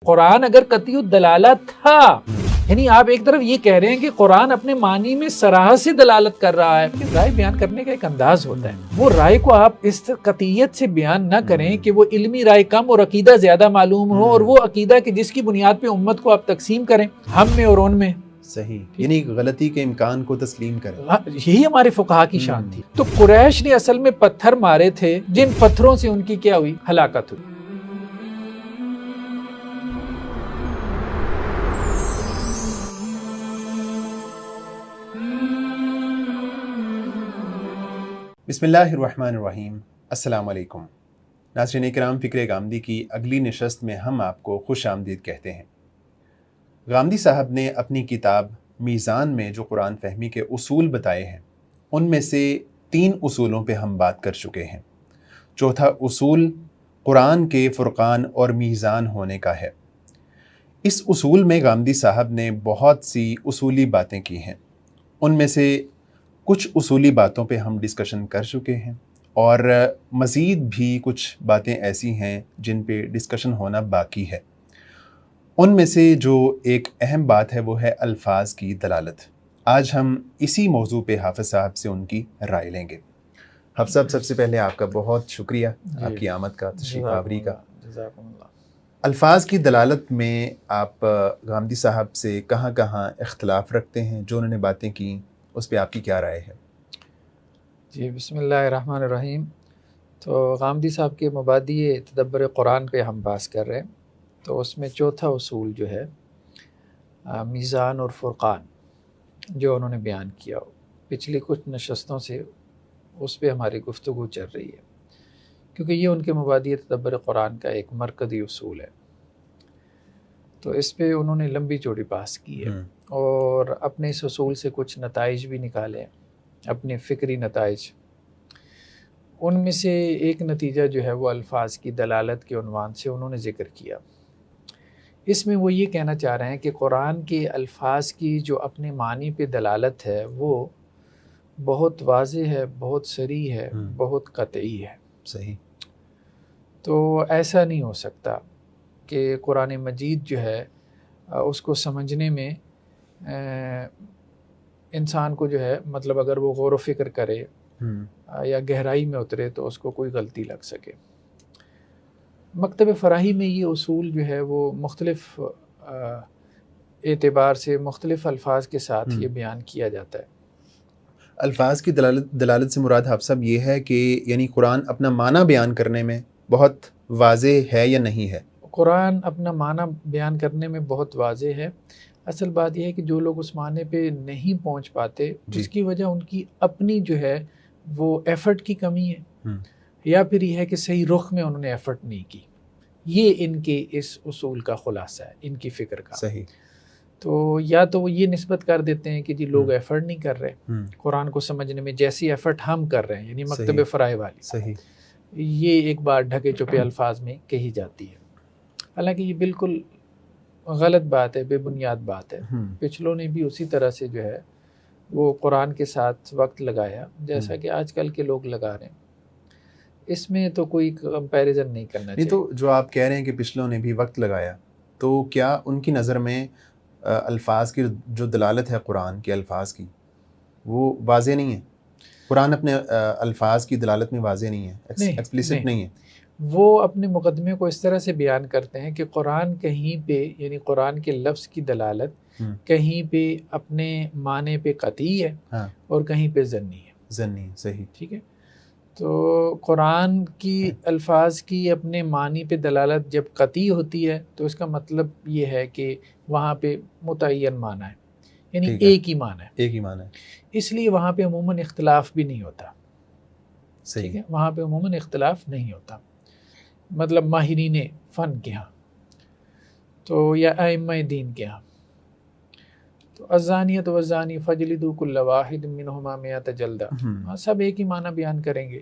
قرآن اگر قطعی الدلالت تھا، یعنی آپ ایک طرف یہ کہہ رہے ہیں کہ قرآن اپنے معنی میں صراحت سے دلالت کر رہا ہے، لیکن رائے بیان کرنے کا ایک انداز ہوتا ہے، وہ رائے کو آپ اس قطعیت سے بیان نہ کریں کہ وہ علمی رائے کم اور عقیدہ زیادہ معلوم ہو، اور وہ عقیدہ کہ جس کی بنیاد پہ امت کو آپ تقسیم کریں ہم میں اور ان میں. صحیح، یعنی غلطی کے امکان کو تسلیم کریں. یہی ہمارے فقہا کی شان تھی. تو قریش نے اصل میں پتھر مارے تھے جن پتھروں سے ان کی کیا ہوئی؟ ہلاکت ہوئی. بسم اللہ الرحمن الرحیم. السلام علیکم ناظرین اکرام، فکر گامدی کی اگلی نشست میں ہم آپ کو خوش آمدید کہتے ہیں. گامدی صاحب نے اپنی کتاب میزان میں جو قرآن فہمی کے اصول بتائے ہیں، ان میں سے 3 اصولوں پہ ہم بات کر چکے ہیں. چوتھا اصول قرآن کے فرقان اور میزان ہونے کا ہے. اس اصول میں گامدی صاحب نے بہت سی اصولی باتیں کی ہیں. ان میں سے کچھ اصولی باتوں پہ ہم ڈسکشن کر چکے ہیں، اور مزید بھی کچھ باتیں ایسی ہیں جن پہ ڈسکشن ہونا باقی ہے. ان میں سے جو ایک اہم بات ہے وہ ہے الفاظ کی دلالت. آج ہم اسی موضوع پہ حافظ صاحب سے ان کی رائے لیں گے. حافظ صاحب، سب سے پہلے آپ کا بہت شکریہ آپ کی آمد کا، تشریف آوری کا. الفاظ کی دلالت میں آپ گامدی صاحب سے کہاں کہاں اختلاف رکھتے ہیں؟ جو انہوں نے باتیں کی اس پہ آپ کی کیا رائے ہے؟ جی، بسم اللہ الرحمن الرحیم. تو گامدی صاحب کے مبادی تدبر قرآن پہ ہم بحث کر رہے ہیں. تو اس میں چوتھا اصول جو ہے میزان اور فرقان جو انہوں نے بیان کیا، پچھلی کچھ نشستوں سے اس پہ ہماری گفتگو چل رہی ہے، کیونکہ یہ ان کے مبادی تدبر قرآن کا ایک مرکزی اصول ہے. تو اس پہ انہوں نے لمبی چوڑی بحث کی ہے، اور اپنے اس اصول سے کچھ نتائج بھی نکالے، اپنے فکری نتائج. ان میں سے ایک نتیجہ جو ہے وہ الفاظ کی دلالت کے عنوان سے انہوں نے ذکر کیا. اس میں وہ یہ کہنا چاہ رہے ہیں کہ قرآن کے الفاظ کی جو اپنے معنی پہ دلالت ہے وہ بہت واضح ہے، بہت صریح ہے، بہت قطعی ہے. صحیح. تو ایسا نہیں ہو سکتا کہ قرآن مجید جو ہے اس کو سمجھنے میں انسان کو جو ہے، مطلب اگر وہ غور و فکر کرے یا گہرائی میں اترے تو اس کو کوئی غلطی لگ سکے. مکتب فراہی میں یہ اصول جو ہے وہ مختلف اعتبار سے مختلف الفاظ کے ساتھ یہ بیان کیا جاتا ہے. الفاظ کی دلالت سے مراد حافظ صاحب یہ ہے کہ یعنی قرآن اپنا معنی بیان کرنے میں بہت واضح ہے یا نہیں ہے؟ قرآن اپنا معنی بیان کرنے میں بہت واضح ہے. اصل بات یہ ہے کہ جو لوگ اس معنی پہ نہیں پہنچ پاتے اس کی وجہ ان کی اپنی جو ہے وہ ایفرٹ کی کمی ہے، یا پھر یہ ہے کہ صحیح رخ میں انہوں نے ایفرٹ نہیں کی. یہ ان کے اس اصول کا خلاصہ ہے، ان کی فکر کا. صحیح. تو یا تو وہ یہ نسبت کر دیتے ہیں کہ جی لوگ ایفرٹ نہیں کر رہے قرآن کو سمجھنے میں جیسی ایفرٹ ہم کر رہے ہیں، یعنی مکتب فرائے والی. صحیح. یہ ایک بار ڈھکے چپے الفاظ میں کہی جاتی ہے، حالانکہ یہ بالکل غلط بات ہے، بے بنیاد بات ہے. پچھلوں نے بھی اسی طرح سے جو ہے وہ قرآن کے ساتھ وقت لگایا جیسا کہ آج کل کے لوگ لگا رہے ہیں. اس میں تو کوئی کمپیریزن نہیں کرنا چاہیے. تو جو آپ کہہ رہے ہیں کہ پچھلوں نے بھی وقت لگایا، تو کیا ان کی نظر میں الفاظ کی جو دلالت ہے قرآن کے الفاظ کی وہ واضح نہیں ہے؟ قرآن اپنے الفاظ کی دلالت میں واضح نہیں ہے، ایکسپلیسٹ نہیں ہے. وہ اپنے مقدمے کو اس طرح سے بیان کرتے ہیں کہ قرآن کہیں پہ، یعنی قرآن کے لفظ کی دلالت کہیں پہ اپنے معنی پہ قطعی ہے اور کہیں پہ ظنی ہے. ظنی. صحیح. ٹھیک ہے. تو قرآن کی الفاظ کی اپنے معنی پہ دلالت جب قطعی ہوتی ہے تو اس کا مطلب یہ ہے کہ وہاں پہ متعین معنی ہے، یعنی ایک ہی معنی ہے. ایک ہی معنی ہے. اس لیے وہاں پہ عموماً اختلاف بھی نہیں ہوتا. صحیح. ٹھیک ہے، وہاں پہ عموماً اختلاف نہیں ہوتا، مطلب ماہرین فن کے ہاں تو یا ائمہ دین کے ہاں. تو الزانیۃ والزانی فجلدوا کل واحد منہما مئۃ جلدہ، سب ایک ہی معنی بیان کریں گے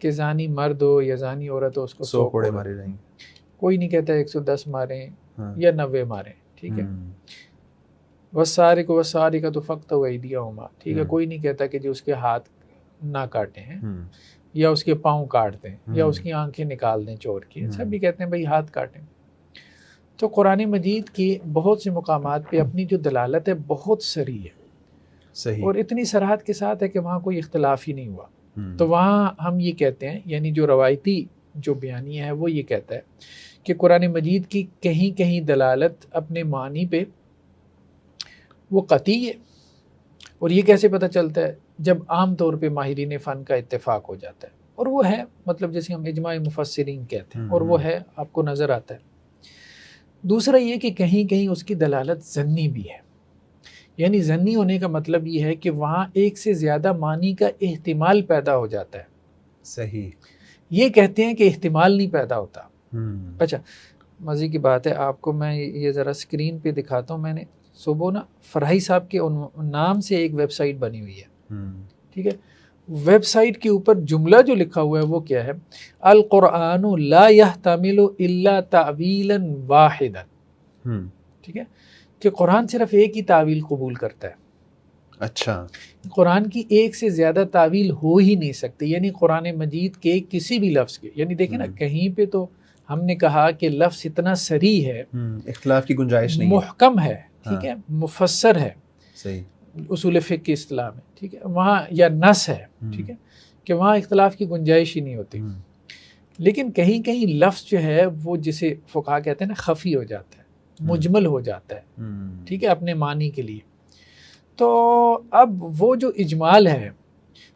کہ زانی مرد ہو یا زانی عورت ہو اس کو 100 کوڑے مارے جائیں گے. کوئی نہیں کہتا 110 ماریں یا 90 ماریں. ٹھیک ہے. والسارق والسارقۃ فاقطعوا ایدیہما، ٹھیک ہے. کوئی نہیں کہتا کہ جو اس کے ہاتھ نہ کاٹیں ہیں یا اس کے پاؤں کاٹ دیں یا اس کی آنکھیں نکال دیں چور کی. سب بھی کہتے ہیں بھئی ہاتھ کاٹیں. تو قرآن مجید کی بہت سے مقامات پہ اپنی جو دلالت ہے بہت سری ہے، صحیح، اور اتنی صراحت کے ساتھ ہے کہ وہاں کوئی اختلاف ہی نہیں ہوا۔ تو وہاں ہم یہ کہتے ہیں، یعنی جو روایتی جو بیانیہ ہے وہ یہ کہتا ہے کہ قرآن مجید کی کہیں کہیں دلالت اپنے معنی پہ وہ قطعی ہے، اور یہ کیسے پتہ چلتا ہے؟ جب عام طور پہ ماہرین فن کا اتفاق ہو جاتا ہے، اور وہ ہے مطلب جیسے ہم اجماع مفسرین کہتے ہیں، اور وہ ہے آپ کو نظر آتا ہے۔ دوسرا یہ کہ کہیں کہیں اس کی دلالت ظنی بھی ہے، یعنی ظنی ہونے کا مطلب یہ ہے کہ وہاں ایک سے زیادہ معنی کا احتمال پیدا ہو جاتا ہے۔ صحیح، یہ کہتے ہیں کہ احتمال نہیں پیدا ہوتا۔ اچھا، مزے کی بات ہے، آپ کو میں یہ ذرا اسکرین پہ دکھاتا ہوں۔ میں نے صبح نا فرحی صاحب کے نام سے ایک ویب سائٹ بنی ہوئی ہے، ٹھیک ہے؟ ویب سائٹ کے اوپر جملہ جو لکھا ہوا ہے وہ کیا ہے؟ القرآن لا يحتمل الا تعویلا واحدا، ٹھیک ہے؟ کہ قرآن صرف ایک ہی تعویل قبول کرتا ہے۔ اچھا، قرآن کی ایک سے زیادہ تعویل ہو ہی نہیں سکتی، یعنی قرآن مجید کے کسی بھی لفظ کے، یعنی دیکھیں نا کہیں پہ تو ہم نے کہا کہ لفظ اتنا صریح ہے، اختلاف کی گنجائش نہیں، محکم ہے، ٹھیک ہے، مفسر ہے، صحیح، اصول فقہ کی اصطلاح میں، ٹھیک ہے، وہاں یا نص ہے، ٹھیک ہے، کہ وہاں اختلاف کی گنجائش ہی نہیں ہوتی۔ لیکن کہیں کہیں لفظ جو ہے وہ جسے فقہا کہتے ہیں نا خفی ہو جاتا ہے، مجمل ہو جاتا ہے، ٹھیک ہے، اپنے معنی کے لیے۔ تو اب وہ جو اجمال ہے،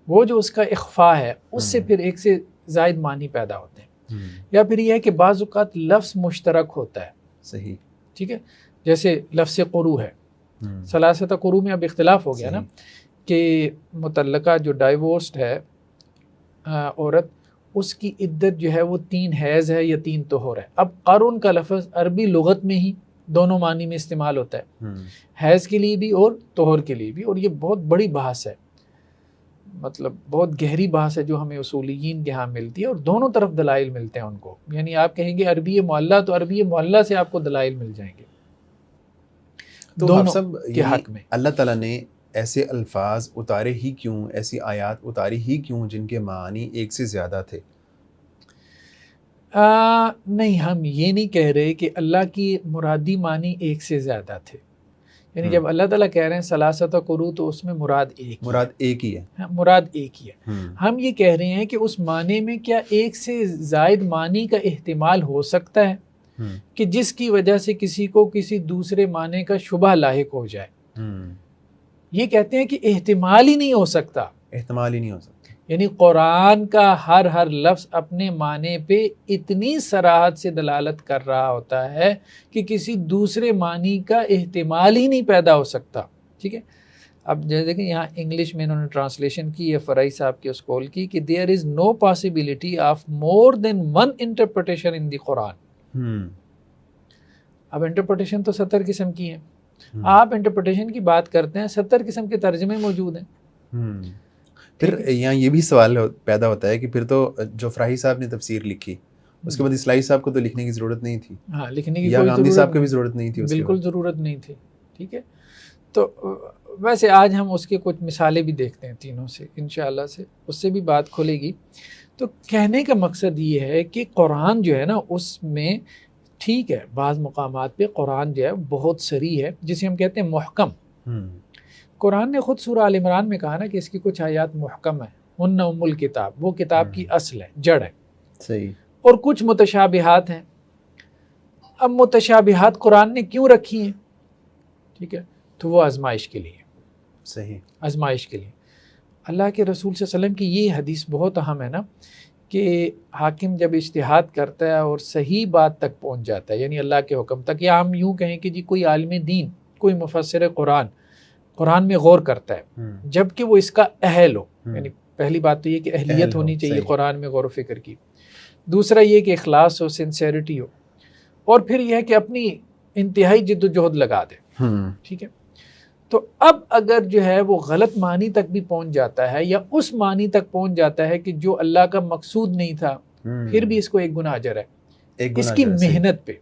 وہ جو اس کا اخفاء ہے، اس سے پھر ایک سے زائد معنی پیدا ہوتے ہیں، یا پھر یہ ہے کہ بعض اوقات لفظ مشترک ہوتا ہے، صحیح، ٹھیک ہے، جیسے لفظ قرو ہے، ثلاثۃ قرو میں اب اختلاف ہو گیا نا کہ مطلقہ جو ڈائیورسڈ ہے عورت، اس کی عدت جو ہے وہ 3 حیض ہے یا 3 طہور ہے۔ اب قرن کا لفظ عربی لغت میں ہی دونوں معنی میں استعمال ہوتا ہے، حیض کے لیے بھی اور طہور کے لیے بھی، اور یہ بہت بڑی بحث ہے، مطلب بہت گہری بحث ہے جو ہمیں اصولیین کے ہاں ملتی ہے، اور دونوں طرف دلائل ملتے ہیں ان کو، یعنی آپ کہیں گے عربی معلّہ تو عربی معلّہ سے آپ کو دلائل مل جائیں گے تو دونوں سب کے حق میں۔ اللہ تعالیٰ نے ایسے الفاظ اتارے ہی کیوں، ایسی آیات اتاری ہی کیوں جن کے معنی ایک سے زیادہ تھے؟ نہیں، ہم یہ نہیں کہہ رہے کہ اللہ کی مرادی معنی ایک سے زیادہ تھے، یعنی جب اللہ تعالیٰ کہہ رہے ہیں ثلاثۃ قرو تو اس میں مراد ایک ہی ہے، مراد ایک ہی ہے۔ ہم یہ کہہ رہے ہیں کہ اس معنی میں کیا ایک سے زائد معنی کا احتمال ہو سکتا ہے کہ جس کی وجہ سے کسی کو کسی دوسرے معنی کا شبہ لاحق ہو جائے؟ یہ کہتے ہیں کہ احتمال ہی نہیں ہو سکتا، احتمال ہی نہیں ہو سکتا، یعنی قرآن کا ہر لفظ اپنے معنی پہ اتنی صراحت سے دلالت کر رہا ہوتا ہے کہ کسی دوسرے معنی کا احتمال ہی نہیں پیدا ہو سکتا، ٹھیک ہے۔ اب جیسے کہ یہاں انگلش میں انہوں نے ٹرانسلیشن کی ہے فرحی صاحب کے اسکول کی کہ there is no possibility of more than one interpretation in the قرآن۔ اب انٹرپریٹیشن تو 70 قسم کی ہیں، آپ انٹرپریٹیشن کی بات کرتے ہیں، 70 قسم کے ترجمے موجود ہیں۔ پھر یہاں یہ بھی سوال پیدا ہوتا ہے کہ پھر تو جو فرحی صاحب نے تفسیر لکھی اس کے بعد اصلاحی صاحب کو تو لکھنے کی ضرورت نہیں تھی، ہاں، لکھنے کی یا کوئی غامدی ضرورت صاحب کو بھی ضرورت نہیں تھی، بالکل ضرورت نہیں تھی، ٹھیک ہے۔ تو ویسے آج ہم اس کے کچھ مثالیں بھی دیکھتے ہیں تینوں سے انشاءاللہ سے، اس سے بھی بات کھلے گی۔ تو کہنے کا مقصد یہ ہے کہ قرآن جو ہے نا اس میں ٹھیک ہے بعض مقامات پہ قرآن جو ہے بہت صریح ہے، جسے ہم کہتے ہیں محکم۔ قرآن نے خود سورہ آل عمران میں کہا نا کہ اس کی کچھ آیات محکم ہیں، ہن ام الکتاب، وہ کتاب کی اصل ہے، جڑ ہے، صحیح، اور کچھ متشابہات ہیں۔ اب متشابہات قرآن نے کیوں رکھی ہیں؟ ٹھیک ہے، تو وہ آزمائش کے لیے، صحیح، آزمائش کے لیے۔ اللہ کے رسول صلی اللہ علیہ وسلم کی یہ حدیث بہت اہم ہے نا کہ حاکم جب اجتہاد کرتا ہے اور صحیح بات تک پہنچ جاتا ہے، یعنی اللہ کے حکم تک، یا ہم یوں کہیں کہ جی کوئی عالم دین، کوئی مفسر قرآن میں غور کرتا ہے جب کہ وہ اس کا اہل ہو، یعنی پہلی بات تو یہ کہ اہلیت ہونی چاہیے قرآن میں غور و فکر کی، دوسرا یہ کہ اخلاص ہو، سنسیریٹی ہو، اور پھر یہ ہے کہ اپنی انتہائی جد و جہد لگا دے، ٹھیک ہے۔ تو اب اگر جو ہے وہ غلط معنی تک بھی پہنچ جاتا ہے یا اس معنی تک پہنچ جاتا ہے کہ جو اللہ کا مقصود نہیں تھا، پھر بھی اس کو ایک گناہ اجر ہے اس کی محنت پہ۔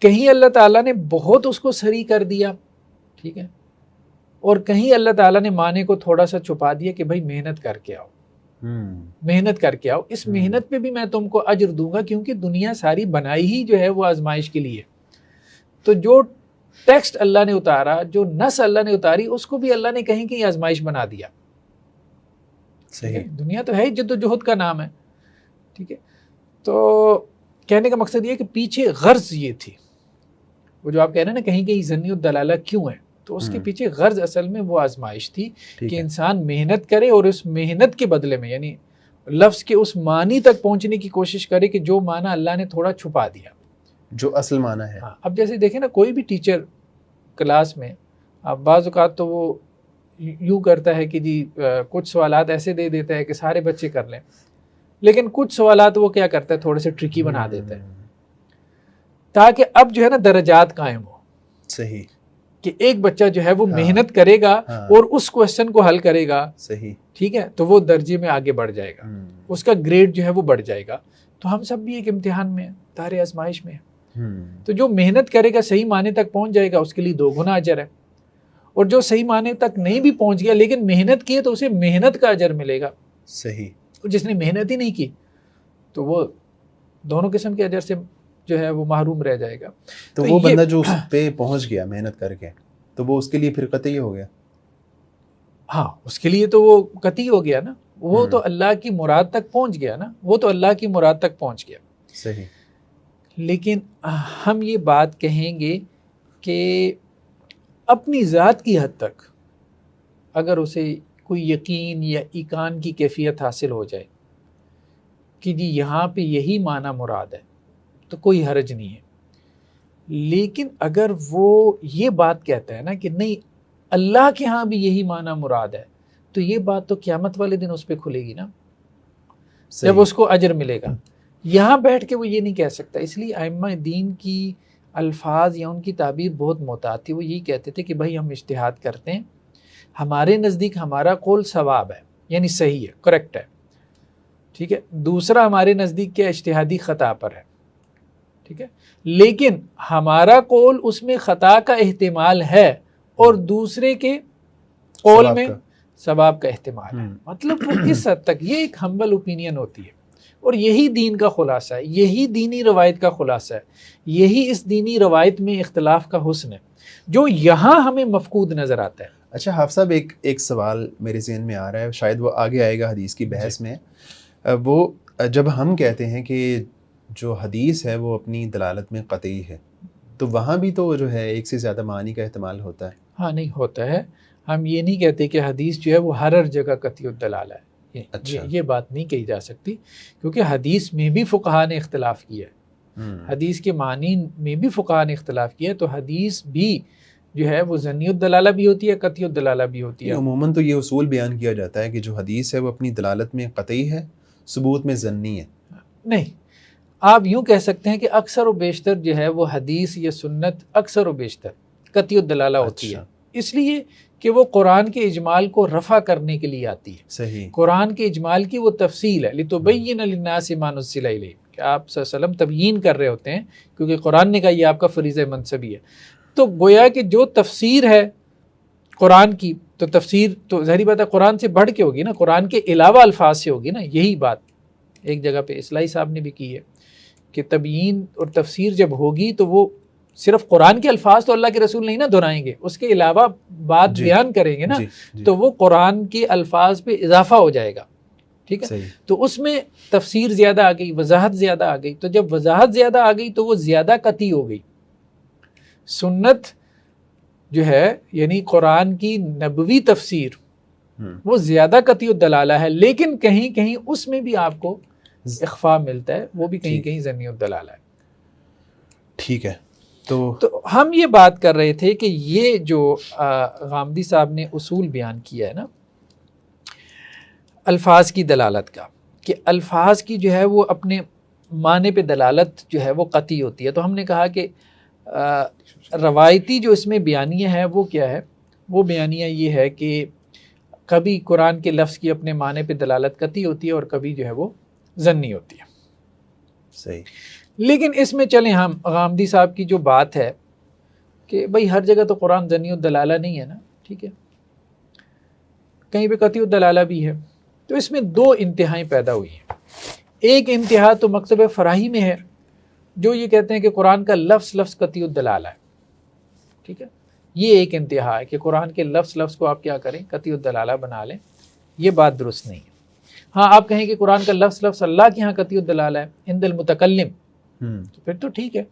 کہیں اللہ تعالیٰ نے بہت اس کو صریح کر دیا، ٹھیک ہے، اور کہیں اللہ تعالیٰ نے معنی کو تھوڑا سا چھپا دیا کہ بھائی محنت کر کے آؤ، محنت کر کے آؤ، اس محنت پہ بھی میں تم کو اجر دوں گا، کیونکہ دنیا ساری بنائی ہی جو ہے وہ آزمائش کے لیے۔ تو جو ٹیکسٹ اللہ نے اتارا، جو نس اللہ نے اتاری، اس کو بھی اللہ نے کہیں کہ آزمائش بنا دیا۔ صحیح، دنیا تو ہے جد و جہد کا نام ہے، ٹھیک ہے۔ تو کہنے کا مقصد یہ ہے کہ پیچھے غرض یہ تھی، وہ جو آپ کہہ رہے ہیں نا کہیں کہیں ظنی الدلالہ کیوں ہے، تو اس کے پیچھے غرض اصل میں وہ آزمائش تھی کہ انسان محنت کرے اور اس محنت کے بدلے میں یعنی لفظ کے اس معنی تک پہنچنے کی کوشش کرے کہ جو معنی اللہ نے تھوڑا چھپا دیا، جو اصل معنی ہے۔ اب جیسے دیکھیں نا، کوئی بھی ٹیچر کلاس میں بعض اوقات تو وہ یوں کرتا ہے کہ جی کچھ سوالات ایسے دے دیتا ہے کہ سارے بچے کر لیں، لیکن کچھ سوالات وہ کیا کرتا ہے تھوڑے سے ٹرکی بنا دیتا ہے تاکہ اب جو ہے نا درجات قائم ہو۔ صحیح، کہ ایک بچہ جو ہے وہ محنت کرے گا اور اس کوسچن کو حل کرے گا، صحیح، ٹھیک ہے، تو وہ درجے میں آگے بڑھ جائے گا، اس کا گریڈ جو ہے وہ بڑھ جائے گا۔ تو ہم سب بھی ایک امتحان میں ہیں، دار آزمائش میں ہیں۔ تو جو محنت کرے گا صحیح معنی تک پہنچ جائے گا، اس کے لیے 2 گنا اجر ہے، اور جو صحیح معنی تک نہیں بھی پہنچ گیا لیکن محنت کی ہے تو اسے محنت کا اجر ملے گا۔ صحیح، اور جس نے محنت ہی نہیں کی تو وہ دونوں قسم کے اجر سے جو ہے وہ محروم رہ جائے گا۔ تو وہ بندہ جو اس پہ پہنچ گیا محنت کر کے، تو وہ اس کے لیے پھر قطعی ہو گیا۔ ہاں، اس کے لیے تو وہ قطعی ہو گیا نا، وہ تو اللہ کی مراد تک پہنچ گیا نا، وہ تو اللہ کی مراد تک پہنچ گیا۔ صحیح، لیکن ہم یہ بات کہیں گے کہ اپنی ذات کی حد تک اگر اسے کوئی یقین یا ایقان کی کیفیت حاصل ہو جائے کہ جی یہاں پہ یہی معنی مراد ہے، تو کوئی حرج نہیں ہے۔ لیکن اگر وہ یہ بات کہتا ہے نا کہ نہیں اللہ کے ہاں بھی یہی معنی مراد ہے، تو یہ بات تو قیامت والے دن اس پہ کھلے گی نا، جب اس کو اجر ملے گا۔ یہاں بیٹھ کے وہ یہ نہیں کہہ سکتا۔ اس لیے ائمہ دین کی الفاظ یا ان کی تعبیر بہت محتاط تھی۔ وہ یہی کہتے تھے کہ بھائی ہم اجتہاد کرتے ہیں، ہمارے نزدیک ہمارا قول صواب ہے، یعنی صحیح ہے، کریکٹ ہے، ٹھیک ہے۔ دوسرا ہمارے نزدیک کیا اجتہادی خطا پر ہے، ٹھیک ہے، لیکن ہمارا قول اس میں خطا کا احتمال ہے اور دوسرے کے قول میں ثواب کا احتمال ہے۔ مطلب وہ اس حد تک یہ ایک ہمبل اوپینین ہوتی ہے، اور یہی دین کا خلاصہ ہے، یہی دینی روایت کا خلاصہ ہے، یہی اس دینی روایت میں اختلاف کا حسن ہے جو یہاں ہمیں مفقود نظر آتا ہے۔ اچھا حافظ صاحب، ایک سوال میرے ذہن میں آ رہا ہے، شاید وہ آگے آئے گا حدیث کی بحث میں۔ وہ جب ہم کہتے ہیں کہ جو حدیث ہے وہ اپنی دلالت میں قطعی ہے، تو وہاں بھی تو جو ہے ایک سے زیادہ معنی کا احتمال ہوتا ہے۔ ہاں، نہیں ہوتا ہے، ہم یہ نہیں کہتے کہ حدیث جو ہے وہ ہر جگہ قطعی الدلالہ ہے۔ یہ بات نہیں کہی جا سکتی، کیونکہ حدیث میں بھی فقہاء نے اختلاف کیا ہے، حدیث کے معنی میں بھی فقہاء نے اختلاف کیا ہے، تو حدیث بھی جو ہے وہ ظنی الدلالہ بھی ہوتی ہے، قطعی الدلالہ بھی ہوتی ہے۔ عموماً تو یہ اصول بیان کیا جاتا ہے کہ جو حدیث ہے وہ اپنی دلالت میں قطعی ہے، ثبوت میں ظنی ہے۔ نہیں، آپ یوں کہہ سکتے ہیں کہ اکثر و بیشتر جو ہے وہ حدیث یا سنت اکثر و بیشتر قطعی الدلالہ ہوتی ہے، اس لیے کہ وہ قرآن کے اجمال کو رفع کرنے کے لیے آتی ہے۔ صحیح، قرآن کے اجمال کی وہ تفصیل ہے، لِتُبَيِّنَ لِلنَّاسِ مَا نُزِّلَ إِلَيْهِمْ، کہ آپ صلی اللہ علیہ وسلم تبیین کر رہے ہوتے ہیں، کیونکہ قرآن نے کہا یہ آپ کا فریضہ منصبی ہے۔ تو گویا کہ جو تفسیر ہے قرآن کی، تو تفسیر تو ظاہری بات ہے قرآن سے بڑھ کے ہوگی نا، قرآن کے علاوہ الفاظ سے ہوگی نا۔ یہی بات ایک جگہ پہ اصلاحی صاحب نے بھی کی ہے کہ تبیین اور تفسیر جب ہوگی تو وہ صرف قرآن کے الفاظ تو اللہ کے رسول نہیں نا دہرائیں گے، اس کے علاوہ بات بیان کریں گے نا، تو وہ قرآن کے الفاظ پہ اضافہ ہو جائے گا، ٹھیک ہے۔ تو اس میں تفسیر زیادہ آ گئی، وضاحت زیادہ آ گئی، تو جب وضاحت زیادہ آ گئی تو وہ زیادہ قطعی ہو گئی۔ سنت جو ہے یعنی قرآن کی نبوی تفسیر وہ زیادہ قطعی الدلالہ ہے، لیکن کہیں کہیں اس میں بھی آپ کو اخفاء ملتا ہے، وہ بھی کہیں کہیں ظنی الدلالہ ہے۔ ٹھیک ہے، تو ہم یہ بات کر رہے تھے کہ یہ جو غامدی صاحب نے اصول بیان کیا ہے نا الفاظ کی دلالت کا، کہ الفاظ کی جو ہے وہ اپنے معنی پہ دلالت جو ہے وہ قطعی ہوتی ہے، تو ہم نے کہا کہ روایتی جو اس میں بیانیہ ہے وہ کیا ہے؟ وہ بیانیہ یہ ہے کہ کبھی قرآن کے لفظ کی اپنے معنی پہ دلالت قطعی ہوتی ہے اور کبھی جو ہے وہ ظنی ہوتی ہے۔ صحیح، لیکن اس میں چلیں ہم غامدی صاحب کی جو بات ہے کہ بھئی ہر جگہ تو قرآن ظنی الدلالہ نہیں ہے نا، ٹھیک ہے، کہیں پہ قطعی الدلالہ بھی ہے، تو اس میں دو انتہائیں پیدا ہوئی ہیں. ایک انتہا تو مکتب فراہی میں ہے جو یہ کہتے ہیں کہ قرآن کا لفظ قطعی الدلالہ ہے. ٹھیک ہے, یہ ایک انتہا ہے کہ قرآن کے لفظ کو آپ کیا کریں, قطعی الدلالہ بنا لیں. یہ بات درست نہیں ہے. ہاں آپ کہیں کہ قرآن کا لفظ اللہ کے ہاں قطعی الدلالہ ہے عند المتکلم, تو پھر تو ٹھیک ہے,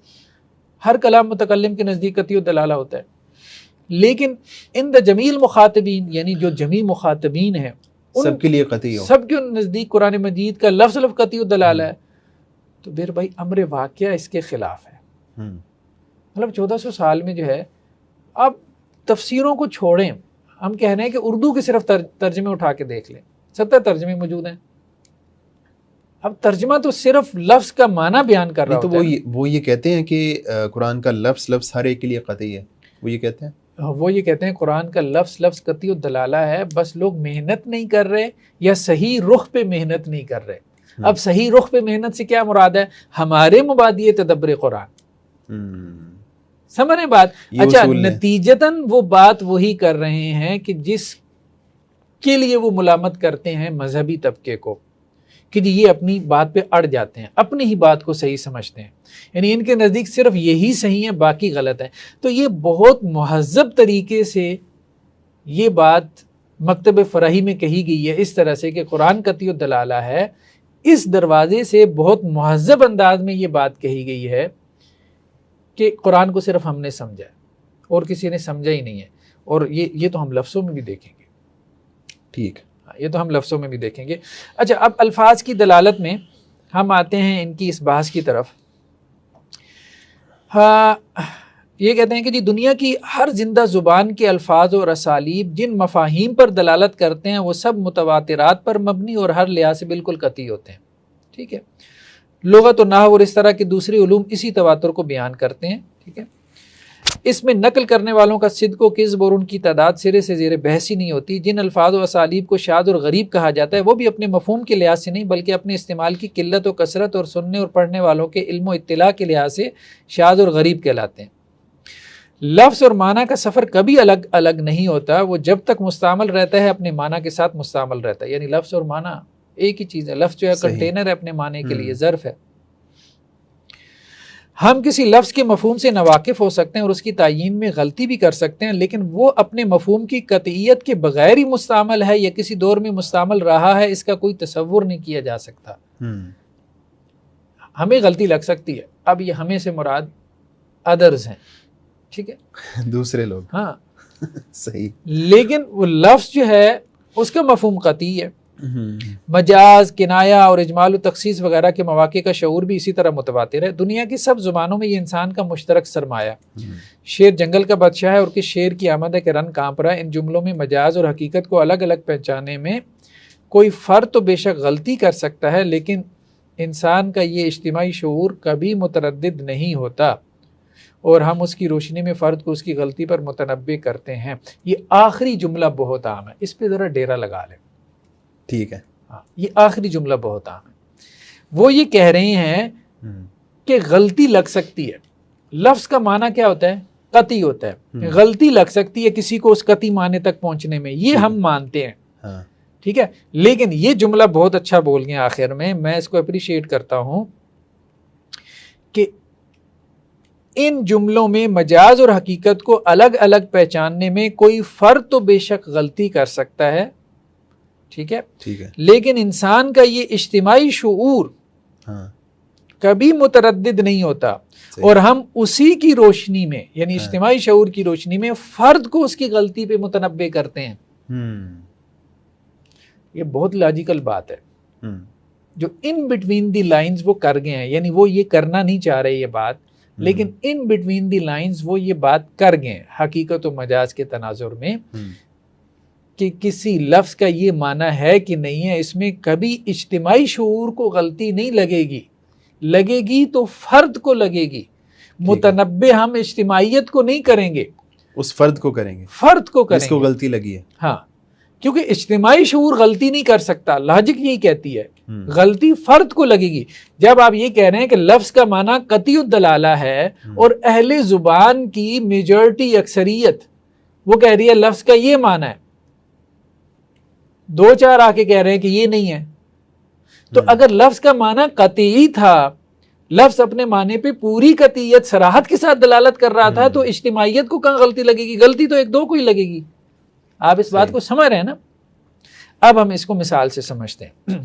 ہر کلام متکلم کے نزدیک قطعی الدلالہ ہوتا ہے. لیکن عند جمیع المخاطبین, یعنی جو جمیع مخاطبین ہیں سب کے لیے قطعی ہو, سب کے نزدیک قرآن مجید کا لفظ قطعی الدلالہ ہے, تو پھر بھائی امر واقعہ اس کے خلاف ہے. مطلب 1400 سال میں جو ہے, اب تفسیروں کو چھوڑیں, ہم کہہ رہے ہیں کہ اردو کے صرف ترجمے اٹھا کے دیکھ لیں, 70 ترجمے موجود ہیں. اب ترجمہ تو صرف لفظ کا معنی بیان کر رہا ہوتا ہے. وہ یہ کہتے ہیں کہ قرآن کا لفظ ہر ایک کے لیے قطعی ہے, وہ یہ کہتے ہیں, وہ یہ کہتے ہیں قرآن کا لفظ قطعی الدلالہ ہے, بس لوگ محنت نہیں کر رہے یا صحیح رخ پہ محنت نہیں کر رہے. اب صحیح رخ پہ محنت سے کیا مراد ہے؟ ہمارے مبادی تدبر قرآن. سمجھ رہے بات؟ اچھا, نتیجتاً وہ بات وہی کر رہے ہیں کہ جس کے لیے وہ ملامت کرتے ہیں مذہبی طبقے کو کہ جی یہ اپنی بات پہ اڑ جاتے ہیں, اپنی ہی بات کو صحیح سمجھتے ہیں, یعنی ان کے نزدیک صرف یہی صحیح ہے باقی غلط ہے. تو یہ بہت مہذب طریقے سے یہ بات مکتب فراہی میں کہی گئی ہے اس طرح سے کہ قرآن قطعی الدلالہ ہے. اس دروازے سے بہت مہذب انداز میں یہ بات کہی گئی ہے کہ قرآن کو صرف ہم نے سمجھا ہے اور کسی نے سمجھا ہی نہیں ہے. اور یہ تو ہم لفظوں میں بھی دیکھیں گے. ٹھیک, یہ تو ہم لفظوں میں بھی دیکھیں گے. اچھا, اب الفاظ کی دلالت میں ہم آتے ہیں ان کی اس بحث کی طرف. یہ کہتے ہیں کہ جی دنیا کی ہر زندہ زبان کے الفاظ اور اسالیب جن مفاہیم پر دلالت کرتے ہیں وہ سب متواترات پر مبنی اور ہر لحاظ سے بالکل قطعی ہوتے ہیں. ٹھیک ہے, لغت و نحو اور اس طرح کے دوسری علوم اسی تواتر کو بیان کرتے ہیں. ٹھیک ہے, اس میں نقل کرنے والوں کا صدق و کذب اور ان کی تعداد سرے سے زیر بحث ہی نہیں ہوتی. جن الفاظ و اسالیب کو شاذ اور غریب کہا جاتا ہے وہ بھی اپنے مفہوم کے لحاظ سے نہیں بلکہ اپنے استعمال کی قلت و کثرت اور سننے اور پڑھنے والوں کے علم و اطلاع کے لحاظ سے شاذ اور غریب کہلاتے ہیں. لفظ اور معنی کا سفر کبھی الگ الگ نہیں ہوتا, وہ جب تک مستعمل رہتا ہے اپنے معنی کے ساتھ مستعمل رہتا ہے. یعنی لفظ اور معنی ایک ہی چیز ہے. لفظ جو ہے کنٹینر ہے اپنے معنی کے لیے, ظرف ہے. ہم کسی لفظ کے مفہوم سے ناواقف ہو سکتے ہیں اور اس کی تعیین میں غلطی بھی کر سکتے ہیں, لیکن وہ اپنے مفہوم کی قطعیت کے بغیر ہی مستعمل ہے یا کسی دور میں مستعمل رہا ہے, اس کا کوئی تصور نہیں کیا جا سکتا. ہمیں غلطی لگ سکتی ہے, اب یہ ہمیں سے مراد ادرز ہیں, ٹھیک ہے, دوسرے لوگ, ہاں صحیح, لیکن وہ لفظ جو ہے اس کا مفہوم قطعی ہے. مجاز, کنایا اور اجمال و تخصیص وغیرہ کے مواقع کا شعور بھی اسی طرح متواتر ہے. دنیا کی سب زبانوں میں یہ انسان کا مشترک سرمایہ. شیر جنگل کا بادشاہ ہے اور کس شیر کی آمد ہے کہ رن کانپ رہا ہے. ان جملوں میں مجاز اور حقیقت کو الگ الگ پہچانے میں کوئی فرد تو بے شک غلطی کر سکتا ہے, لیکن انسان کا یہ اجتماعی شعور کبھی متردد نہیں ہوتا اور ہم اس کی روشنی میں فرد کو اس کی غلطی پر متنبع کرتے ہیں. یہ آخری جملہ بہت عام ہے, اس پہ ذرا ڈیرا لگا لیں. ٹھیک ہے, یہ آخری جملہ بہت عام ہے. وہ یہ کہہ رہے ہیں کہ غلطی لگ سکتی ہے. لفظ کا معنی کیا ہوتا ہے؟ قطعی ہوتا ہے. غلطی لگ سکتی ہے کسی کو اس قطعی معنی تک پہنچنے میں, یہ ہم مانتے ہیں. ٹھیک ہے, لیکن یہ جملہ بہت اچھا بول گئے آخر میں اس کو اپریشیٹ کرتا ہوں کہ ان جملوں میں مجاز اور حقیقت کو الگ الگ پہچاننے میں کوئی فرد تو بے شک غلطی کر سکتا ہے. ٹھیک ہے, لیکن انسان کا یہ اجتماعی شعور کبھی متردد نہیں ہوتا اور ہم اسی کی روشنی میں یعنی اجتماعی شعور کی روشنی میں فرد کو اس کی غلطی پہ متنبع کرتے ہیں. یہ بہت لاجیکل بات ہے. جو ان بٹوین دی لائنز وہ کر گئے ہیں, یعنی وہ یہ کرنا نہیں چاہ رہے یہ بات, لیکن ان بٹوین دی لائنز وہ یہ بات کر گئے حقیقت و مجاز کے تناظر میں کہ کسی لفظ کا یہ معنی ہے کہ نہیں ہے, اس میں کبھی اجتماعی شعور کو غلطی نہیں لگے گی, لگے گی تو فرد کو لگے گی. متنبع ہم اجتماعیت کو نہیں کریں گے, اس فرد کو کریں گے, فرد کو کریں گے جس کو غلطی لگی ہے. ہاں, کیونکہ اجتماعی شعور غلطی نہیں کر سکتا, لاجک یہی کہتی ہے, غلطی فرد کو لگے گی. جب آپ یہ کہہ رہے ہیں کہ لفظ کا معنی قطعی الدلالہ ہے اور اہل زبان کی میجورٹی اکثریت وہ کہہ رہی ہے لفظ کا یہ معنی ہے, دو چار آ کے کہہ رہے ہیں کہ یہ نہیں ہے. تو اگر لفظ کا معنی قطعی تھا، لفظ اپنے معنی پہ پوری قطعیت صراحت کے ساتھ دلالت کر رہا تھا، تو اجتماعیت کو کہاں غلطی لگے گی؟ غلطی تو ایک دو کو ہی لگے گی. آپ اس بات کو سمجھ رہے ہیں نا؟ اب ہم اس کو مثال سے سمجھتے ہیں.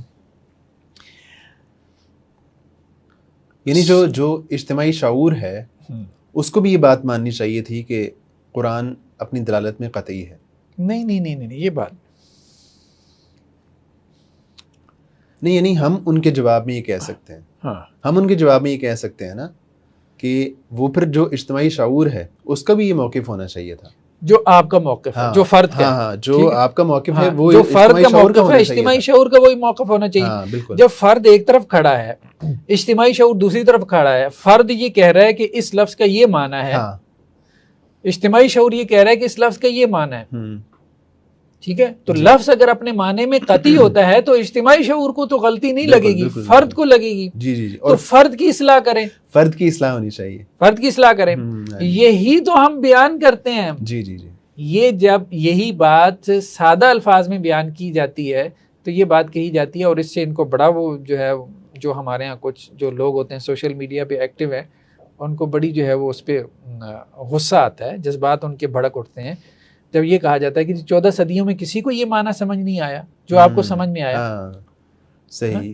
یعنی جو اجتماعی شعور ہے اس کو بھی یہ بات ماننی چاہیے تھی کہ قرآن اپنی دلالت میں قطعی ہے. نہیں یہ بات نہیں، یعنی ہم ان کے جواب میں یہ کہہ سکتے ہیں، ہم ان کے جواب میں یہ کہہ سکتے ہیں نا کہ وہ پھر جو اجتماعی شعور ہے اس کا بھی یہ موقف ہونا چاہیے تھا، جو آپ کا موقف ہے، جو فرد کا ہاں جو آپ کا موقف ہے وہ جو فرد کا موقف ہے، ہونا چاہیے اجتماعی شعور کا وہی موقف ہونا چاہیے. بالکل. جب فرد ایک طرف کھڑا ہے، اجتماعی شعور دوسری طرف کھڑا ہے، فرد یہ کہہ رہا ہے کہ اس لفظ کا یہ معنی ہے، اجتماعی شعور یہ کہہ رہا ہے کہ اس لفظ کا یہ معنی ہے. ٹھیک ہے، تو لفظ اگر اپنے معنی میں قطعی ہوتا ہے تو اجتماعی شعور کو تو غلطی نہیں لگے گی، فرد کو لگے گی. جی تو فرد کی اصلاح کریں، فرد کی اصلاح ہونی چاہیے، فرد کی اصلاح کریں. یہی تو ہم بیان کرتے ہیں. جی یہ جب یہی بات سادہ الفاظ میں بیان کی جاتی ہے تو یہ بات کہی جاتی ہے، اور اس سے ان کو بڑا وہ جو ہے، جو ہمارے ہاں کچھ جو لوگ ہوتے ہیں سوشل میڈیا پہ ایکٹیو ہیں، ان کو بڑی جو ہے وہ اس پہ غصہ آتا ہے، جذبات ان کے بھڑک اٹھتے ہیں جب یہ کہا جاتا ہے کہ 14 صدیوں میں کسی کو یہ معنی سمجھ نہیں آیا جو آپ کو سمجھ میں آیا. صحیح.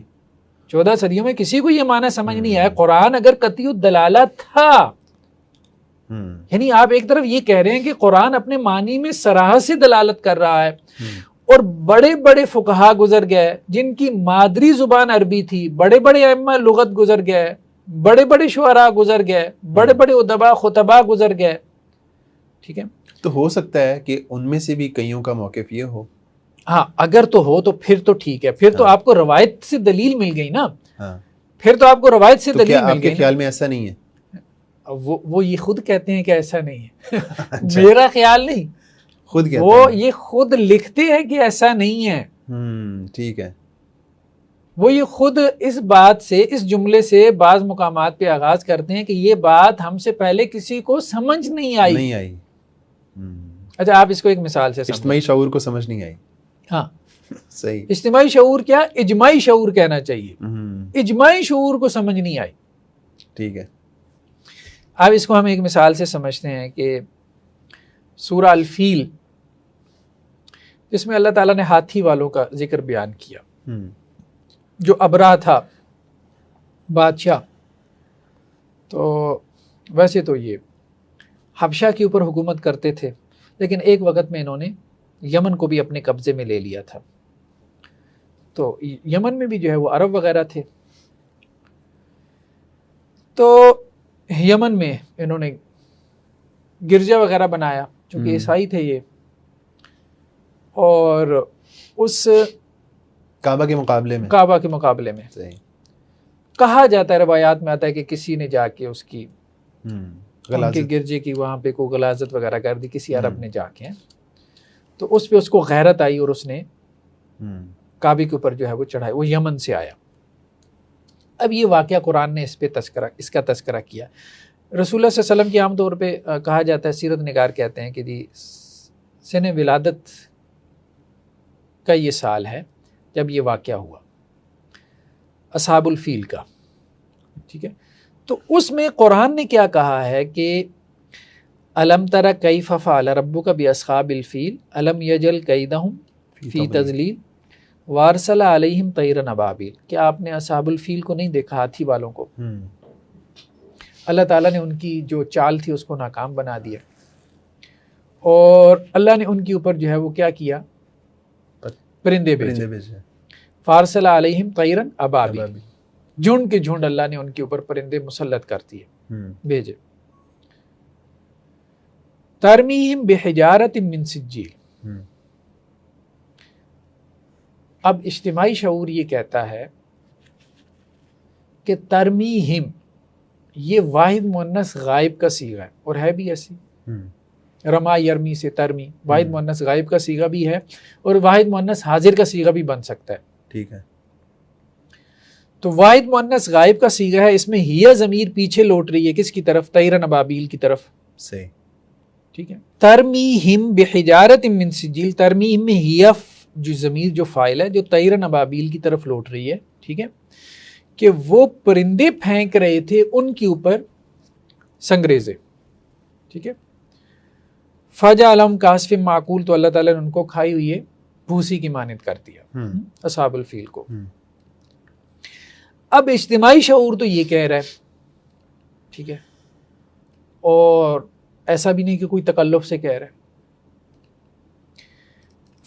14 صدیوں میں کسی کو یہ معنی سمجھ نہیں آیا. قرآن اگر قطعی الدلالہ تھا، یعنی آپ ایک طرف یہ کہہ رہے ہیں کہ قرآن اپنے معنی میں صراحت سے دلالت کر رہا ہے، اور بڑے بڑے فقہا گزر گئے جن کی مادری زبان عربی تھی، بڑے بڑے ائمہ لغت گزر گئے، بڑے بڑے شعراء گزر گئے، بڑے بڑے ادباء خطباء گزر گئے. ٹھیک ہے، تو ہو سکتا ہے کہ ان میں سے بھی کئیوں کا موقف یہ ہو. ہاں اگر تو ہو تو پھر تو ٹھیک ہے، پھر تو آپ کو روایت سے دلیل مل گئی نا. پھر تو آپ کو روایت سے دلیل مل گئی. آپ کے خیال میں ایسا نہیں ہے؟ وہ یہ خود کہتے ہیں کہ ایسا نہیں ہے. میرا خیال نہیں، خود کہتے وہ یہ خود لکھتے ہیں کہ ایسا نہیں ہے. ٹھیک ہے. وہ یہ خود اس بات سے، اس جملے سے بعض مقامات پہ آغاز کرتے ہیں کہ یہ بات ہم سے پہلے کسی کو سمجھ نہیں آئی. اچھا آپ اس کو ایک مثال سے سمجھیں. اجتماعی شعور کو سمجھ نہیں آئی. ہاں صحیح. اجتماعی شعور کیا، اجماعی شعور کہنا چاہیے. اجماعی شعور کو سمجھ نہیں آئی. ٹھیک ہے. اب اس کو ہم ایک مثال سے سمجھتے ہیں کہ سورہ الفیل، جس میں اللہ تعالیٰ نے ہاتھی والوں کا ذکر بیان کیا، جو ابرا تھا بادشاہ. تو ویسے تو یہ حبشہ کے اوپر حکومت کرتے تھے، لیکن ایک وقت میں انہوں نے یمن کو بھی اپنے قبضے میں لے لیا تھا. تو یمن میں بھی جو ہے وہ عرب وغیرہ تھے. تو یمن میں انہوں نے گرجا وغیرہ بنایا، چونکہ عیسائی تھے یہ، اور اس کعبہ کے مقابلے میں کہا جاتا ہے، روایات میں آتا ہے کہ کسی نے جا کے اس کی ان کے گرجے کی وہاں پہ کوئی غلاظت وغیرہ کر دی کسی عرب نے جا کے، تو اس پہ اس کو غیرت آئی اور اس نے کعبے کے اوپر جو ہے وہ چڑھائی. وہ یمن سے آیا. اب یہ واقعہ قرآن نے اس کا تذکرہ کیا. رسول اللہ صلی اللہ علیہ وسلم کی عام طور پہ کہا جاتا ہے، سیرت نگار کہتے ہیں کہ جی سن ولادت کا یہ سال ہے جب یہ واقعہ ہوا، اصحاب الفیل کا. ٹھیک ہے، تو اس میں قرآن نے کیا کہا ہے کہ الم تر کیف فعل ربک باصحاب الفیل الم یجعل کیدہم فی تضلیل وارسل علیہم طیرا ابابیل. کہ آپ نے اصحاب الفیل کو نہیں دیکھا، ہاتھی والوں کو؟ اللہ تعالیٰ نے ان کی جو چال تھی اس کو ناکام بنا دیا، اور اللہ نے ان کے اوپر جو ہے وہ کیا کیا، پرندے بھیجے. فارسل علیہم طیرا ابابیل، جھنڈ کے جھنڈ اللہ نے ان کے اوپر پرندے مسلط کر دیے، بھیجے. ترمیہم بحجارۃ من سجیل. اب اجتماعی شعور یہ کہتا ہے کہ ترمیہم یہ واحد مؤنث غائب کا صیغہ ہے، اور ہے بھی ایسی. رما یرمی سے ترمی، واحد مؤنث غائب کا صیغہ بھی ہے، اور واحد مؤنث حاضر کا صیغہ بھی بن سکتا ہے. ٹھیک ہے. تو واحد مؤنث غائب کا صیغہ ہے، اس میں ہیا ضمیر پیچھے لوٹ رہی ہے کس کی طرف؟ طیرا ابابیل کی طرف. صحیح. ٹھیک ہے. ترمیہم بحجارۃ من سجیل، ترمیہم میں ہیا جو ضمیر جو فاعل ہے جو طیرن ابابیل کی طرف لوٹ رہی ہے، ٹھیک ہے، کہ وہ پرندے پھینک رہے تھے ان کے اوپر سنگریزے، ٹھیک ہے، فجا علم کاسف معقول، تو اللہ تعالیٰ نے ان کو کھائی ہوئی ہے بھوسی کی مانند کر دیا اصحاب الفیل کو۔ اب اجتماعی شعور تو یہ کہہ رہا ہے، ٹھیک ہے، اور ایسا بھی نہیں کہ کوئی تکلف سے کہہ رہا ہے۔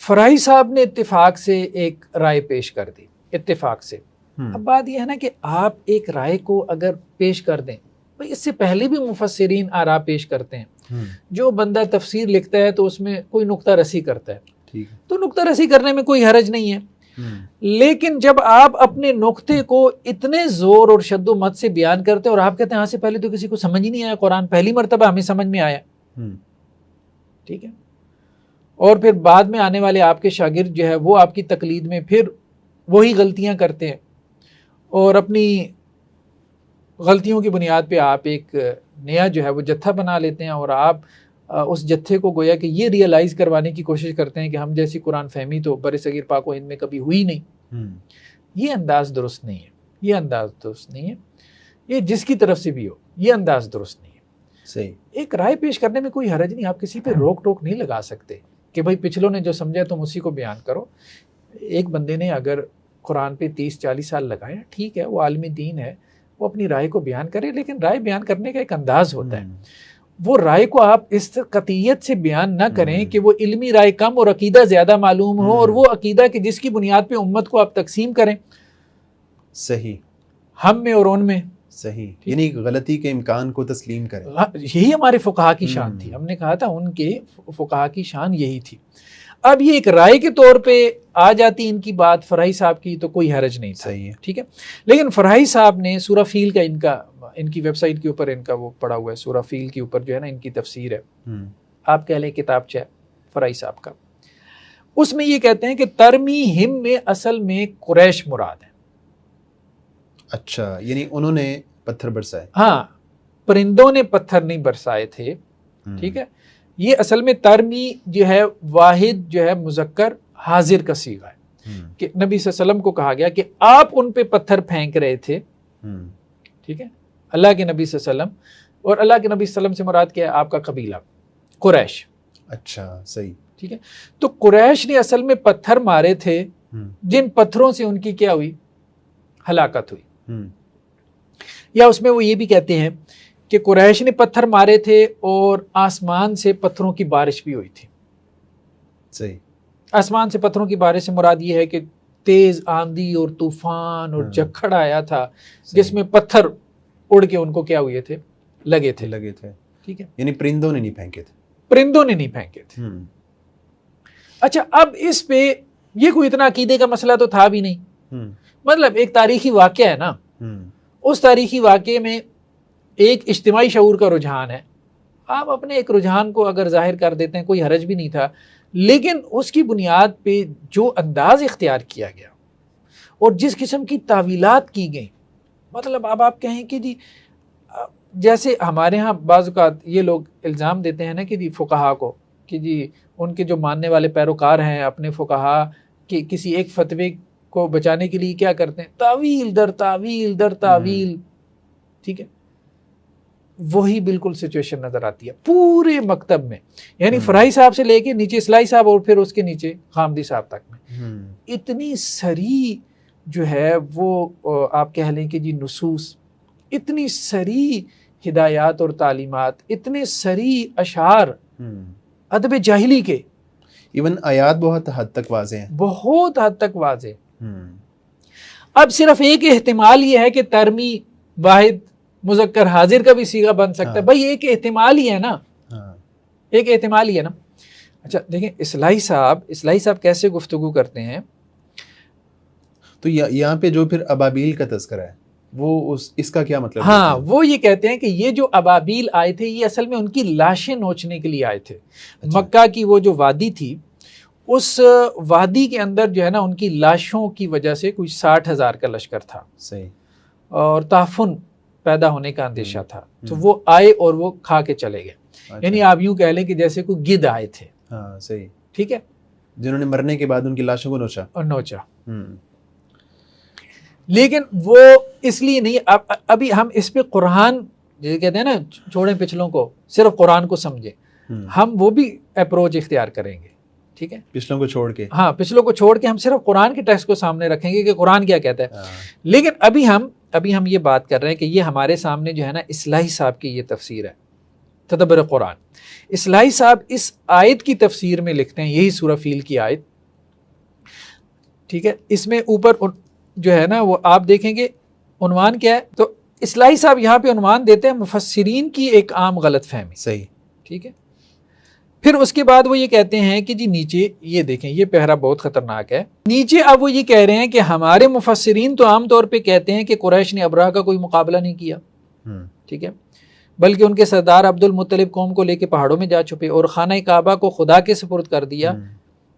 فرائی صاحب نے اتفاق سے ایک رائے پیش کر دی، اتفاق سے۔ اب بات یہ ہے نا کہ آپ ایک رائے کو اگر پیش کر دیں، بھئی اس سے پہلے بھی مفسرین آراء پیش کرتے ہیں، جو بندہ تفسیر لکھتا ہے تو اس میں کوئی نکتہ رسی کرتا ہے، تو نکتہ رسی کرنے میں کوئی حرج نہیں ہے، لیکن جب آپ اپنے نقطے کو اتنے زور اور شد و مت سے بیان کرتے ہیں اور آپ کہتے ہیں ہاں سے پہلے تو کسی کو سمجھ ہی نہیں آیا قرآن، پہلی مرتبہ ہمیں سمجھ میں آیا، ٹھیک ہے، اور پھر بعد میں آنے والے آپ کے شاگرد جو ہے وہ آپ کی تقلید میں پھر وہی غلطیاں کرتے ہیں، اور اپنی غلطیوں کی بنیاد پہ آپ ایک نیا جو ہے وہ جتھا بنا لیتے ہیں، اور آپ اس جتھے کو گویا کہ یہ ریئلائز کروانے کی کوشش کرتے ہیں کہ ہم جیسی قرآن فہمی تو برصغیر پاک و ہند میں کبھی ہوئی نہیں۔ یہ انداز درست نہیں ہے، یہ انداز درست نہیں ہے، یہ جس کی طرف سے بھی ہو یہ انداز درست نہیں ہے۔ صحیح، ایک رائے پیش کرنے میں کوئی حرج نہیں، آپ کسی پہ روک ٹوک نہیں لگا سکتے کہ بھائی پچھلوں نے جو سمجھا تم اسی کو بیان کرو۔ ایک بندے نے اگر قرآن پہ 30-40 سال لگائے، ٹھیک ہے، وہ عالم دین ہے، وہ اپنی رائے کو بیان کرے، لیکن رائے بیان کرنے کا ایک انداز ہوتا ہے۔ وہ رائے کو آپ اس قطعیت سے بیان نہ کریں کہ وہ علمی رائے کم اور عقیدہ زیادہ معلوم ہو، اور وہ عقیدہ کہ جس کی بنیاد پہ امت کو آپ تقسیم کریں، صحیح، ہم میں اور ان میں، صحیح، یعنی غلطی کے امکان کو تسلیم کریں۔ یہی ہمارے فقہا کی شان تھی، ہم نے کہا تھا ان کے فقہا کی شان یہی تھی۔ اب یہ ایک رائے کے طور پہ آ جاتی ان کی بات فرائی صاحب کی تو کوئی حرج نہیں تھا، ٹھیک ہے، لیکن فرائی صاحب نے سورہ فیل کا ان کی ویب سائٹ کے اوپر ان کا وہ پڑا ہوا ہے، سورہ فیل کے اوپر جو ہے نا ان کی تفسیر ہے، آپ کہہ لیں کتابچہ فرائی صاحب کا، اس میں یہ کہتے ہیں کہ ترمیہم میں اصل میں قریش مراد ہے۔ اچھا، یعنی انہوں نے پتھر برسائے؟ ہاں، پرندوں نے پتھر نہیں برسائے تھے، ٹھیک ہے، یہ اصل میں ترمی جو ہے واحد جو ہے مذکر حاضر کا صیغہ ہے، کہ نبی صلی اللہ علیہ وسلم کو کہا گیا کہ آپ ان پہ پتھر پھینک رہے تھے، ٹھیک ہے، اللہ کے نبی صلی اللہ علیہ وسلم، اور اللہ کے نبی صلی اللہ علیہ وسلم سے مراد کیا ہے؟ آپ کا قبیلہ قریش۔ اچھا، صحیح، ٹھیک ہے، تو قریش نے اصل میں پتھر مارے تھے، جن پتھروں سے ان کی کیا ہوئی؟ ہلاکت ہوئی۔ یا اس میں وہ یہ بھی کہتے ہیں کہ قریش نے پتھر مارے تھے اور آسمان سے پتھروں کی بارش بھی ہوئی تھی۔ صحیح، آسمان سے پتھروں کی بارش سے مراد یہ ہے کہ تیز آندھی اور طوفان اور جھکڑ آیا تھا جس میں پتھر اڑ کے ان کو کیا ہوئے تھے؟ لگے تھے، ٹھیک ہے، یعنی پرندوں نے نہیں پھینکے تھے، پرندوں نے نہیں پھینکے تھے۔ اچھا، اب اس پہ یہ کوئی اتنا عقیدے کا مسئلہ تو تھا بھی نہیں، مطلب ایک تاریخی واقعہ ہے نا، اس تاریخی واقعے میں ایک اجتماعی شعور کا رجحان ہے، آپ اپنے ایک رجحان کو اگر ظاہر کر دیتے ہیں کوئی حرج بھی نہیں تھا، لیکن اس کی بنیاد پہ جو انداز اختیار کیا گیا اور جس قسم کی تعویلات کی گئیں، مطلب اب آپ کہیں کہ جی جیسے ہمارے ہاں بعض اوقات یہ لوگ الزام دیتے ہیں نا کہ جی فقہا کو کہ جی ان کے جو ماننے والے پیروکار ہیں اپنے فقہا کہ کسی ایک فتوے کو بچانے کے لیے کیا کرتے ہیں؟ تعویل در تعویل در تعویل، ٹھیک ہے، وہی بالکل سچویشن نظر آتی ہے پورے مکتب میں، یعنی فرائی صاحب سے لے کے نیچے اصلاحی صاحب اور پھر اس کے نیچے غامدی صاحب تک میں اتنی سری جو ہے وہ آپ کہہ لیں کہ جی نصوص، اتنی سری ہدایات اور تعلیمات، اتنے سری اشعار ادب جاہلی کے، ایون آیات بہت حد تک واضح ہیں، بہت حد تک واضح۔ اب صرف ایک احتمال یہ ہے کہ ترمی واحد مذکر حاضر کا بھی صیغہ بن سکتا ہے، بھائی ایک احتمال ہی ہے نا، ایک احتمال ہی ہے نا۔ اچھا دیکھیں اصلاحی صاحب کیسے گفتگو کرتے ہیں، تو یہاں پہ جو پھر ابابیل کا تذکرہ ہے وہ اس کا کیا مطلب؟ ہاں، وہ یہ کہتے ہیں کہ یہ جو ابابیل آئے تھے یہ اصل میں ان کی لاشیں نوچنے کے لیے آئے تھے۔ مکہ کی وہ جو وادی تھی، اس وادی کے اندر جو ہے نا ان کی لاشوں کی وجہ سے کوئی 60,000 کا لشکر تھا، صحیح، اور تعفن پیدا ہونے کا اندیشہ تھا، تو وہ آئے اور وہ کھا کے چلے گئے، یعنی آپ یوں کہہ لیں کہ جیسے کوئی گدھ آئے تھے، ہاں صحیح، ٹھیک ہے، جنہوں نے مرنے کے بعد ان کی لاشوں کو نوچا. لیکن وہ اس لیے نہیں. ابھی ہم اس پہ قرآن جیسے کہتے ہیں نا چھوڑیں پچھلوں کو, صرف قرآن کو سمجھیں, ہم وہ بھی اپروچ اختیار کریں گے, ٹھیک ہے, پچھلوں کو چھوڑ کے. ہاں, پچھلوں کو چھوڑ کے ہم صرف قرآن کے ٹیکسٹ کو سامنے رکھیں گے کہ قرآن کیا کہتا ہے. لیکن ابھی ہم یہ بات کر رہے ہیں کہ یہ ہمارے سامنے جو ہے نا اصلاحی صاحب کی یہ تفسیر ہے تدبر قرآن. اصلاحی صاحب اس آیت کی تفسیر میں لکھتے ہیں, یہی سورہ فیل کی آیت, ٹھیک ہے, اس میں اوپر جو ہے نا وہ آپ دیکھیں گے عنوان کیا ہے. تو اصلاحی صاحب یہاں پہ عنوان دیتے ہیں مفسرین کی ایک عام غلط فہمی. صحیح, ٹھیک ہے. پھر اس کے بعد وہ یہ کہتے ہیں کہ جی نیچے یہ دیکھیں, یہ پہرا بہت خطرناک ہے. نیچے اب وہ یہ کہہ رہے ہیں کہ ہمارے مفسرین تو عام طور پہ کہتے ہیں کہ قریش نے ابرہہ کا کوئی مقابلہ نہیں کیا, ٹھیک ہے, بلکہ ان کے سردار عبد المطلب قوم کو لے کے پہاڑوں میں جا چھپے اور خانہ کعبہ کو خدا کے سپرد کر دیا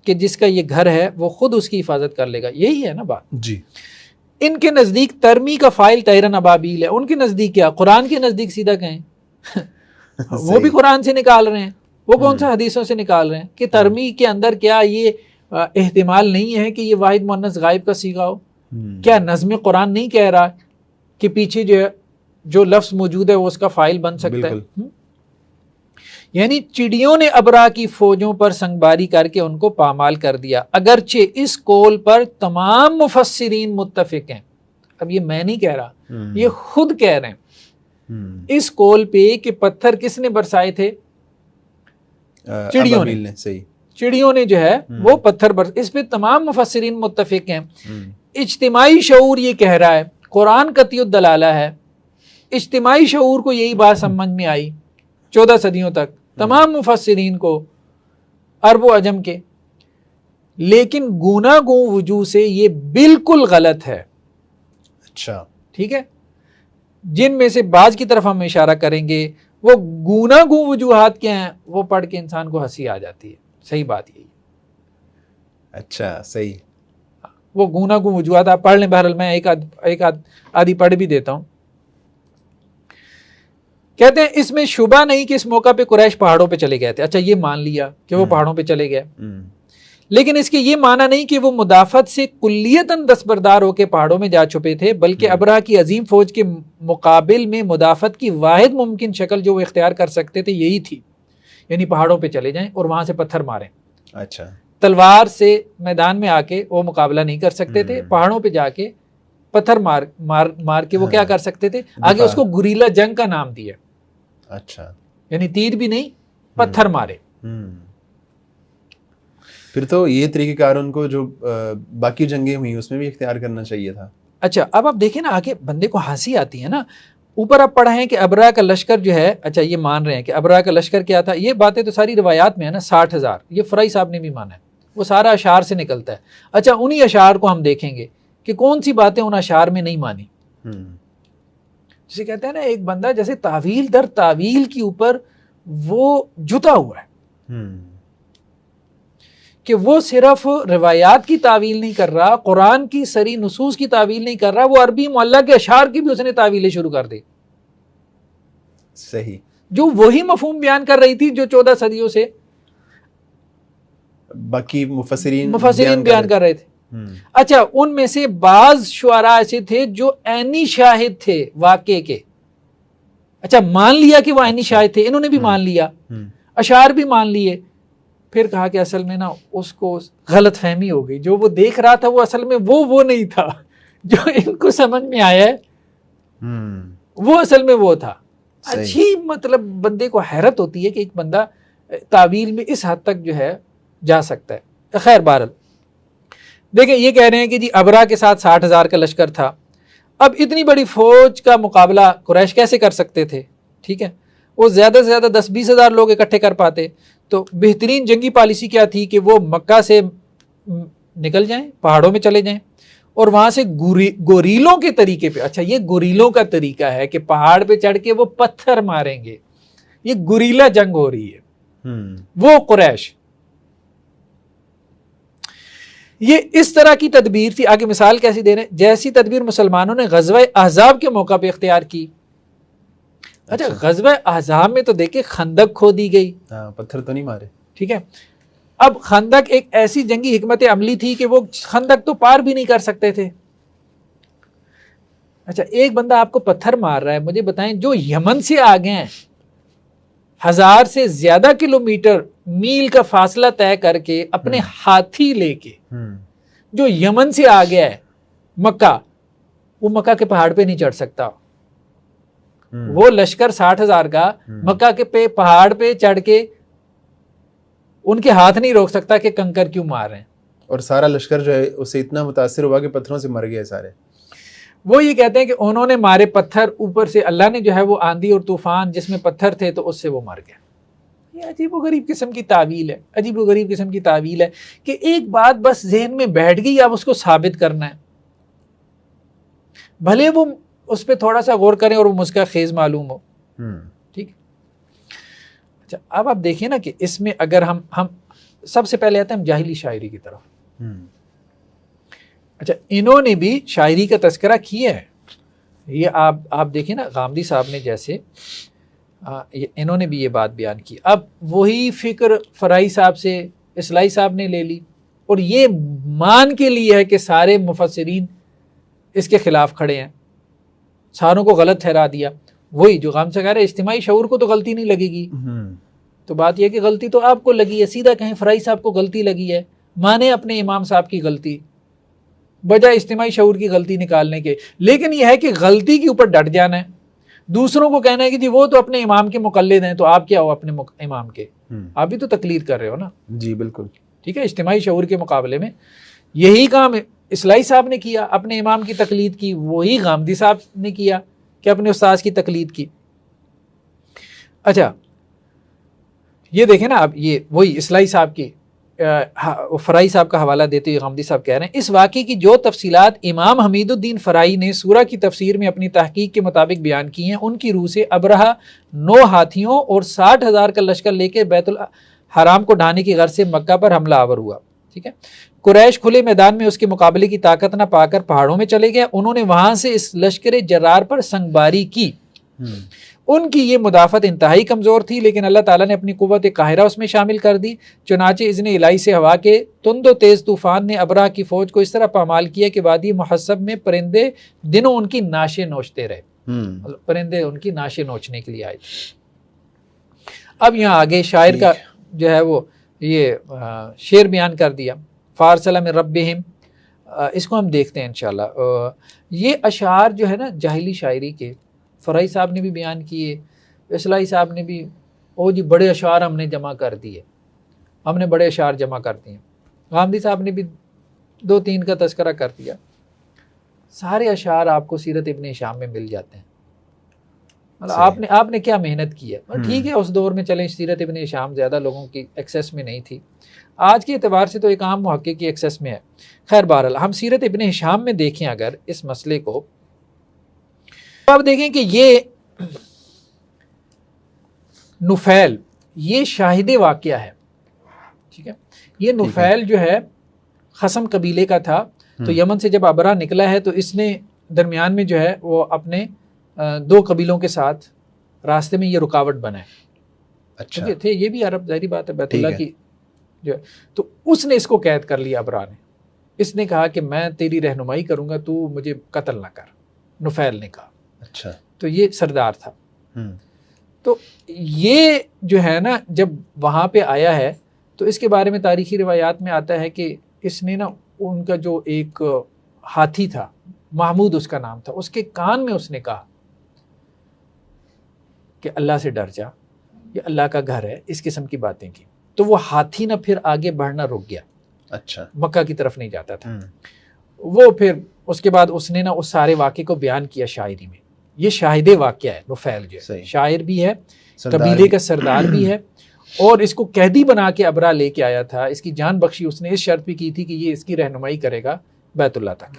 کہ جس کا یہ گھر ہے وہ خود اس کی حفاظت کر لے گا. یہی ہے نا بات جی. ان کے نزدیک ترمی کا فائل طیرن ابابیل ہے. ان کے نزدیک کیا, قرآن کے نزدیک سیدھا کہیں وہ بھی قرآن سے نکال رہے ہیں, وہ کون سا حدیثوں سے نکال رہے ہیں کہ ترمی کے اندر کیا یہ احتمال نہیں ہے کہ یہ واحد مؤنث غائب کا صیغہ ہو. کیا نظم قرآن نہیں کہہ رہا کہ پیچھے جو لفظ موجود ہے وہ اس کا فائل بن سکتا ہے. یعنی چڑیوں نے ابرہہ کی فوجوں پر سنگباری کر کے ان کو پامال کر دیا. اگرچہ اس قول پر تمام مفسرین متفق ہیں. اب یہ میں نہیں کہہ رہا, یہ خود کہہ رہے ہیں اس قول پہ کہ پتھر کس نے برسائے تھے, چڑیوں نے. صحیح, چڑیوں نے جو ہے وہ پتھر اس پہ تمام مفسرین متفق ہیں. اجتماعی شعور یہ کہہ رہا ہے, قرآن قطعی الدلالہ ہے. اجتماعی شعور کو یہی بات سمجھ میں آئی 14 صدیوں تک تمام مفسرین کو, عرب و عجم کے. لیکن گوناگوں وجوہ سے یہ بالکل غلط ہے. اچھا, ٹھیک ہے, جن میں سے بعض کی طرف ہم اشارہ کریں گے. وہ گوناگوں وجوہات کیا ہیں, وہ پڑھ کے انسان کو ہنسی آ جاتی ہے. صحیح بات یہی. اچھا, صحیح. وہ گوناگوں وجوہات آپ پڑھ لیں, بہرحال میں ایک آدھی پڑھ بھی دیتا ہوں. کہتے ہیں اس میں شبہ نہیں کہ اس موقع پہ قریش پہاڑوں پہ چلے گئے تھے. اچھا, یہ مان لیا کہ وہ پہاڑوں پہ چلے گئے, لیکن اس کے یہ معنی نہیں کہ وہ مدافعت سے کلیتاً دستبردار ہو کے پہاڑوں میں جا چھپے تھے, بلکہ ابرہہ کی عظیم فوج کے مقابل میں مدافعت کی واحد ممکن شکل جو وہ اختیار کر سکتے تھے یہی تھی, یعنی پہاڑوں پہ چلے جائیں اور وہاں سے پتھر ماریں. اچھا, تلوار سے میدان میں آ کے وہ مقابلہ نہیں کر سکتے تھے, پہاڑوں پہ جا کے پتھر مار کے وہ کیا کر سکتے تھے. آگے اس کو گریلا جنگ کا نام دیا. اچھا, یعنی تیر بھی نہیں, پتھر مارے. پھر تو یہ طریقہ کار ان کو جو باقی جنگیں ہوئی اس میں بھی اختیار کرنا چاہیے تھا. اچھا, اب آپ دیکھیں نا, آگے بندے کو ہنسی آتی ہے نا. اوپر آپ پڑھا ہے کہ ابرہہ کا لشکر جو ہے, اچھا یہ مان رہے ہیں کہ ابرہہ کا لشکر کیا تھا. یہ باتیں تو ساری روایات میں ہے نا, 60,000. یہ فرائی صاحب نے بھی مانا ہے, وہ سارا اشعار سے نکلتا ہے. اچھا, انہی اشعار کو ہم دیکھیں گے کہ کون سی باتیں ان اشعار میں نہیں مانی. جسے کہتے ہیں نا ایک بندہ جیسے تعویل در تعویل کے اوپر وہ جتا ہوا ہے, کہ وہ صرف روایات کی تعویل نہیں کر رہا, قرآن کی صریح نصوص کی تعویل نہیں کر رہا, وہ عربی معلیٰ کے اشعار کی بھی اس نے تعویلیں شروع کر دی. صحیح, جو وہی مفہوم بیان کر رہی تھی جو 14 صدیوں سے باقی مفسرین بیان کر رہے تھے. اچھا, ان میں سے بعض شعراء ایسے تھے جو عینی شاہد تھے واقعے کے. اچھا, مان لیا کہ وہ عینی شاہد تھے, انہوں نے بھی مان لیا, اشعار بھی مان لیے. پھر کہا کہ اصل میں نا اس کو غلط فہمی ہو گئی, جو وہ دیکھ رہا تھا وہ اصل میں وہ نہیں تھا جو ان کو سمجھ میں آیا ہے, وہ اصل میں وہ تھا. اچھی مطلب بندے کو حیرت ہوتی ہے کہ ایک بندہ تعویل میں اس حد تک جو ہے جا سکتا ہے. خیر بہرحال دیکھیں, یہ کہہ رہے ہیں کہ جی ابرہہ کے ساتھ 60,000 کا لشکر تھا. اب اتنی بڑی فوج کا مقابلہ قریش کیسے کر سکتے تھے؟ ٹھیک ہے, وہ زیادہ سے زیادہ 10-20 ہزار لوگ اکٹھے کر پاتے. تو بہترین جنگی پالیسی کیا تھی کہ وہ مکہ سے نکل جائیں, پہاڑوں میں چلے جائیں, اور وہاں سے گوریلوں کے طریقے پہ, اچھا یہ گوریلوں کا طریقہ ہے کہ پہاڑ پہ چڑھ کے وہ پتھر ماریں گے, یہ گوریلا جنگ ہو رہی ہے. وہ قریش, یہ اس طرح کی تدبیر تھی. آگے مثال کیسی دے رہے ہیں, جیسی تدبیر مسلمانوں نے غزوہ احزاب کے موقع پہ اختیار کی. اچھا, غزوہ احزاب میں تو دیکھیں خندق کھو دی گئی, پتھر تو نہیں مارے. ٹھیک ہے. اب خندق ایک ایسی جنگی حکمت عملی تھی کہ وہ خندق تو پار بھی نہیں کر سکتے تھے. اچھا ایک بندہ آپ کو پتھر مار رہا ہے, مجھے بتائیں جو یمن سے آ گئے ہیں 1000 سے زیادہ کلومیٹر میل کا فاصلہ طے کر کے اپنے ہاتھی لے کے جو یمن سے آ گیا ہے مکہ, وہ مکہ کے پہاڑ پہ نہیں چڑھ سکتا. وہ لشکر 60,000 کا مکہ کے پہاڑ پہ چڑھ کے ان کے ہاتھ نہیں روک سکتا کہ کنکر کیوں مار رہے ہیں. اور سارا لشکر جو ہے اسے اتنا متاثر ہوا کہ پتھروں سے مر گئے سارے. وہ یہ کہتے ہیں کہ انہوں نے مارے پتھر, اوپر سے اللہ نے جو ہے وہ آندھی اور طوفان جس میں پتھر تھے تو اس سے وہ مر گیا. یہ عجیب و غریب قسم کی تعویل ہے, عجیب و غریب قسم کی تعویل ہے کہ ایک بات بس ذہن میں بیٹھ گئی, اب اس کو ثابت کرنا ہے, بھلے وہ اس پہ تھوڑا سا غور کریں اور وہ مسکا خیز معلوم ہو. ٹھیک. اچھا اب آپ دیکھیں نا کہ اس میں اگر ہم سب سے پہلے آتے ہیں ہم جاہلی شاعری کی طرف. اچھا انہوں نے بھی شاعری کا تذکرہ کیا ہے, یہ آپ دیکھیں نا غامدی صاحب نے جیسے انہوں نے بھی یہ بات بیان کی. اب وہی فکر فرائی صاحب سے اصلاحی صاحب نے لے لی اور یہ مان کے لیے ہے کہ سارے مفسرین اس کے خلاف کھڑے ہیں, ساروں کو غلط ٹھہرا دیا. وہی جو غام سے کہہ رہے اجتماعی شعور کو تو غلطی نہیں لگے گی, تو بات یہ کہ غلطی تو آپ کو لگی ہے, سیدھا کہیں فرائی صاحب کو غلطی لگی ہے, مانے اپنے امام صاحب کی غلطی بجائے اجتماعی شعور کی غلطی نکالنے کے. لیکن یہ ہے کہ غلطی کے اوپر ڈٹ جانا ہے, دوسروں کو کہنا ہے کہ جی وہ تو اپنے امام کے مقلد ہیں, تو آپ کیا ہو اپنے امام کے, آپ بھی تو تقلید کر رہے ہو نا. جی بالکل ٹھیک ہے. اجتماعی شعور کے مقابلے میں یہی کام اصلاحی صاحب نے کیا, اپنے امام کی تقلید کی, وہی غامدی صاحب نے کیا کہ اپنے استاذ کی تقلید کی. اچھا یہ دیکھیں نا اب یہ وہی اصلاحی صاحب کی فرائی صاحب کا حوالہ دیتے ہوئے غامدی صاحب کہہ رہے ہیں اس واقعے کی جو تفصیلات امام حمید الدین فرائی نے سورہ کی تفسیر میں اپنی تحقیق کے مطابق بیان کی ہیں, ان کی روح سے ابرہہ 9 ہاتھیوں اور 60,000 کا لشکر لے کے بیت الحرام کو ڈھانے کی غرض سے مکہ پر حملہ آور ہوا. ٹھیک ہے. قریش کھلے میدان میں اس کے مقابلے کی طاقت نہ پا کر پہاڑوں میں چلے گئے. انہوں نے وہاں سے اس لشکر جرار پر سنگباری کی. ان کی یہ مدافعت انتہائی کمزور تھی, لیکن اللہ تعالیٰ نے اپنی قوت قاہرہ اس میں شامل کر دی. چنانچہ اذن الہی سے ہوا کے تند و تیز طوفان نے ابرہہ کی فوج کو اس طرح پامال کیا کہ وادی محسب میں پرندے دنوں ان کی ناشے نوچتے رہے. پرندے ان کی ناشے نوچنے کے لیے آئے تھے. اب یہاں آگے شاعر کا جو ہے وہ یہ شعر بیان کر دیا, فارسل من ربہم, اس کو ہم دیکھتے ہیں انشاءاللہ. یہ اشعار جو ہے نا جاہلی شاعری کے فرائی صاحب نے بھی بیان کیے, اصلاحی صاحب نے بھی, او جی بڑے اشعار ہم نے جمع کر دیے, ہم نے بڑے اشعار جمع کر دیے. غامدی صاحب نے بھی 2-3 کا تذکرہ کر دیا. سارے اشعار آپ کو سیرت ابن ہشام میں مل جاتے ہیں. مطلب آپ نے کیا محنت کی ہے. ٹھیک ہے اس دور میں چلیں سیرت ابن ہشام زیادہ لوگوں کی ایکسیس میں نہیں تھی, آج کے اعتبار سے تو ایک عام محقق کی ایکسیس میں ہے. خیر بہرحال ہم سیرت ابن ہشام میں دیکھیں اگر اس مسئلے کو, آپ دیکھیں کہ یہ نفیل یہ شاہد واقعہ ہے. ٹھیک ہے. یہ نفیل جو ہے خصم قبیلے کا تھا, تو یمن سے جب ابرہہ نکلا ہے تو اس نے درمیان میں جو ہے وہ اپنے 2 قبیلوں کے ساتھ راستے میں یہ رکاوٹ بنائے. اچھا تھے یہ بھی عرب, ظاہری بات ہے بیت اللہ کی جو ہے, تو اس نے اس کو قید کر لیا ابرہہ نے. اس نے کہا کہ میں تیری رہنمائی کروں گا, تو مجھے قتل نہ کر. نفیل نے کہا. اچھا تو یہ سردار تھا. تو یہ جو ہے نا جب وہاں پہ آیا ہے تو اس کے بارے میں تاریخی روایات میں آتا ہے کہ اس نے نا ان کا جو ایک ہاتھی تھا, محمود اس کا نام تھا, اس کے کان میں اس نے کہا کہ اللہ سے ڈر جا, یہ اللہ کا گھر ہے, اس قسم کی باتیں کی. تو وہ ہاتھی نہ پھر آگے بڑھنا رک گیا. اچھا مکہ کی طرف نہیں جاتا تھا. وہ پھر اس کے بعد اس نے نا اس سارے واقعے کو بیان کیا شاعری میں. یہ شاہد واقعہ ہے. نفیل جو ہے شاعر بھی ہے, قبیلے کا سردار بھی ہے, اور اس کو قیدی بنا کے ابرہہ لے کے آیا تھا. اس کی جان بخشی اس نے اس شرط بھی کی تھی کہ یہ اس کی رہنمائی کرے گا بیت اللہ تک.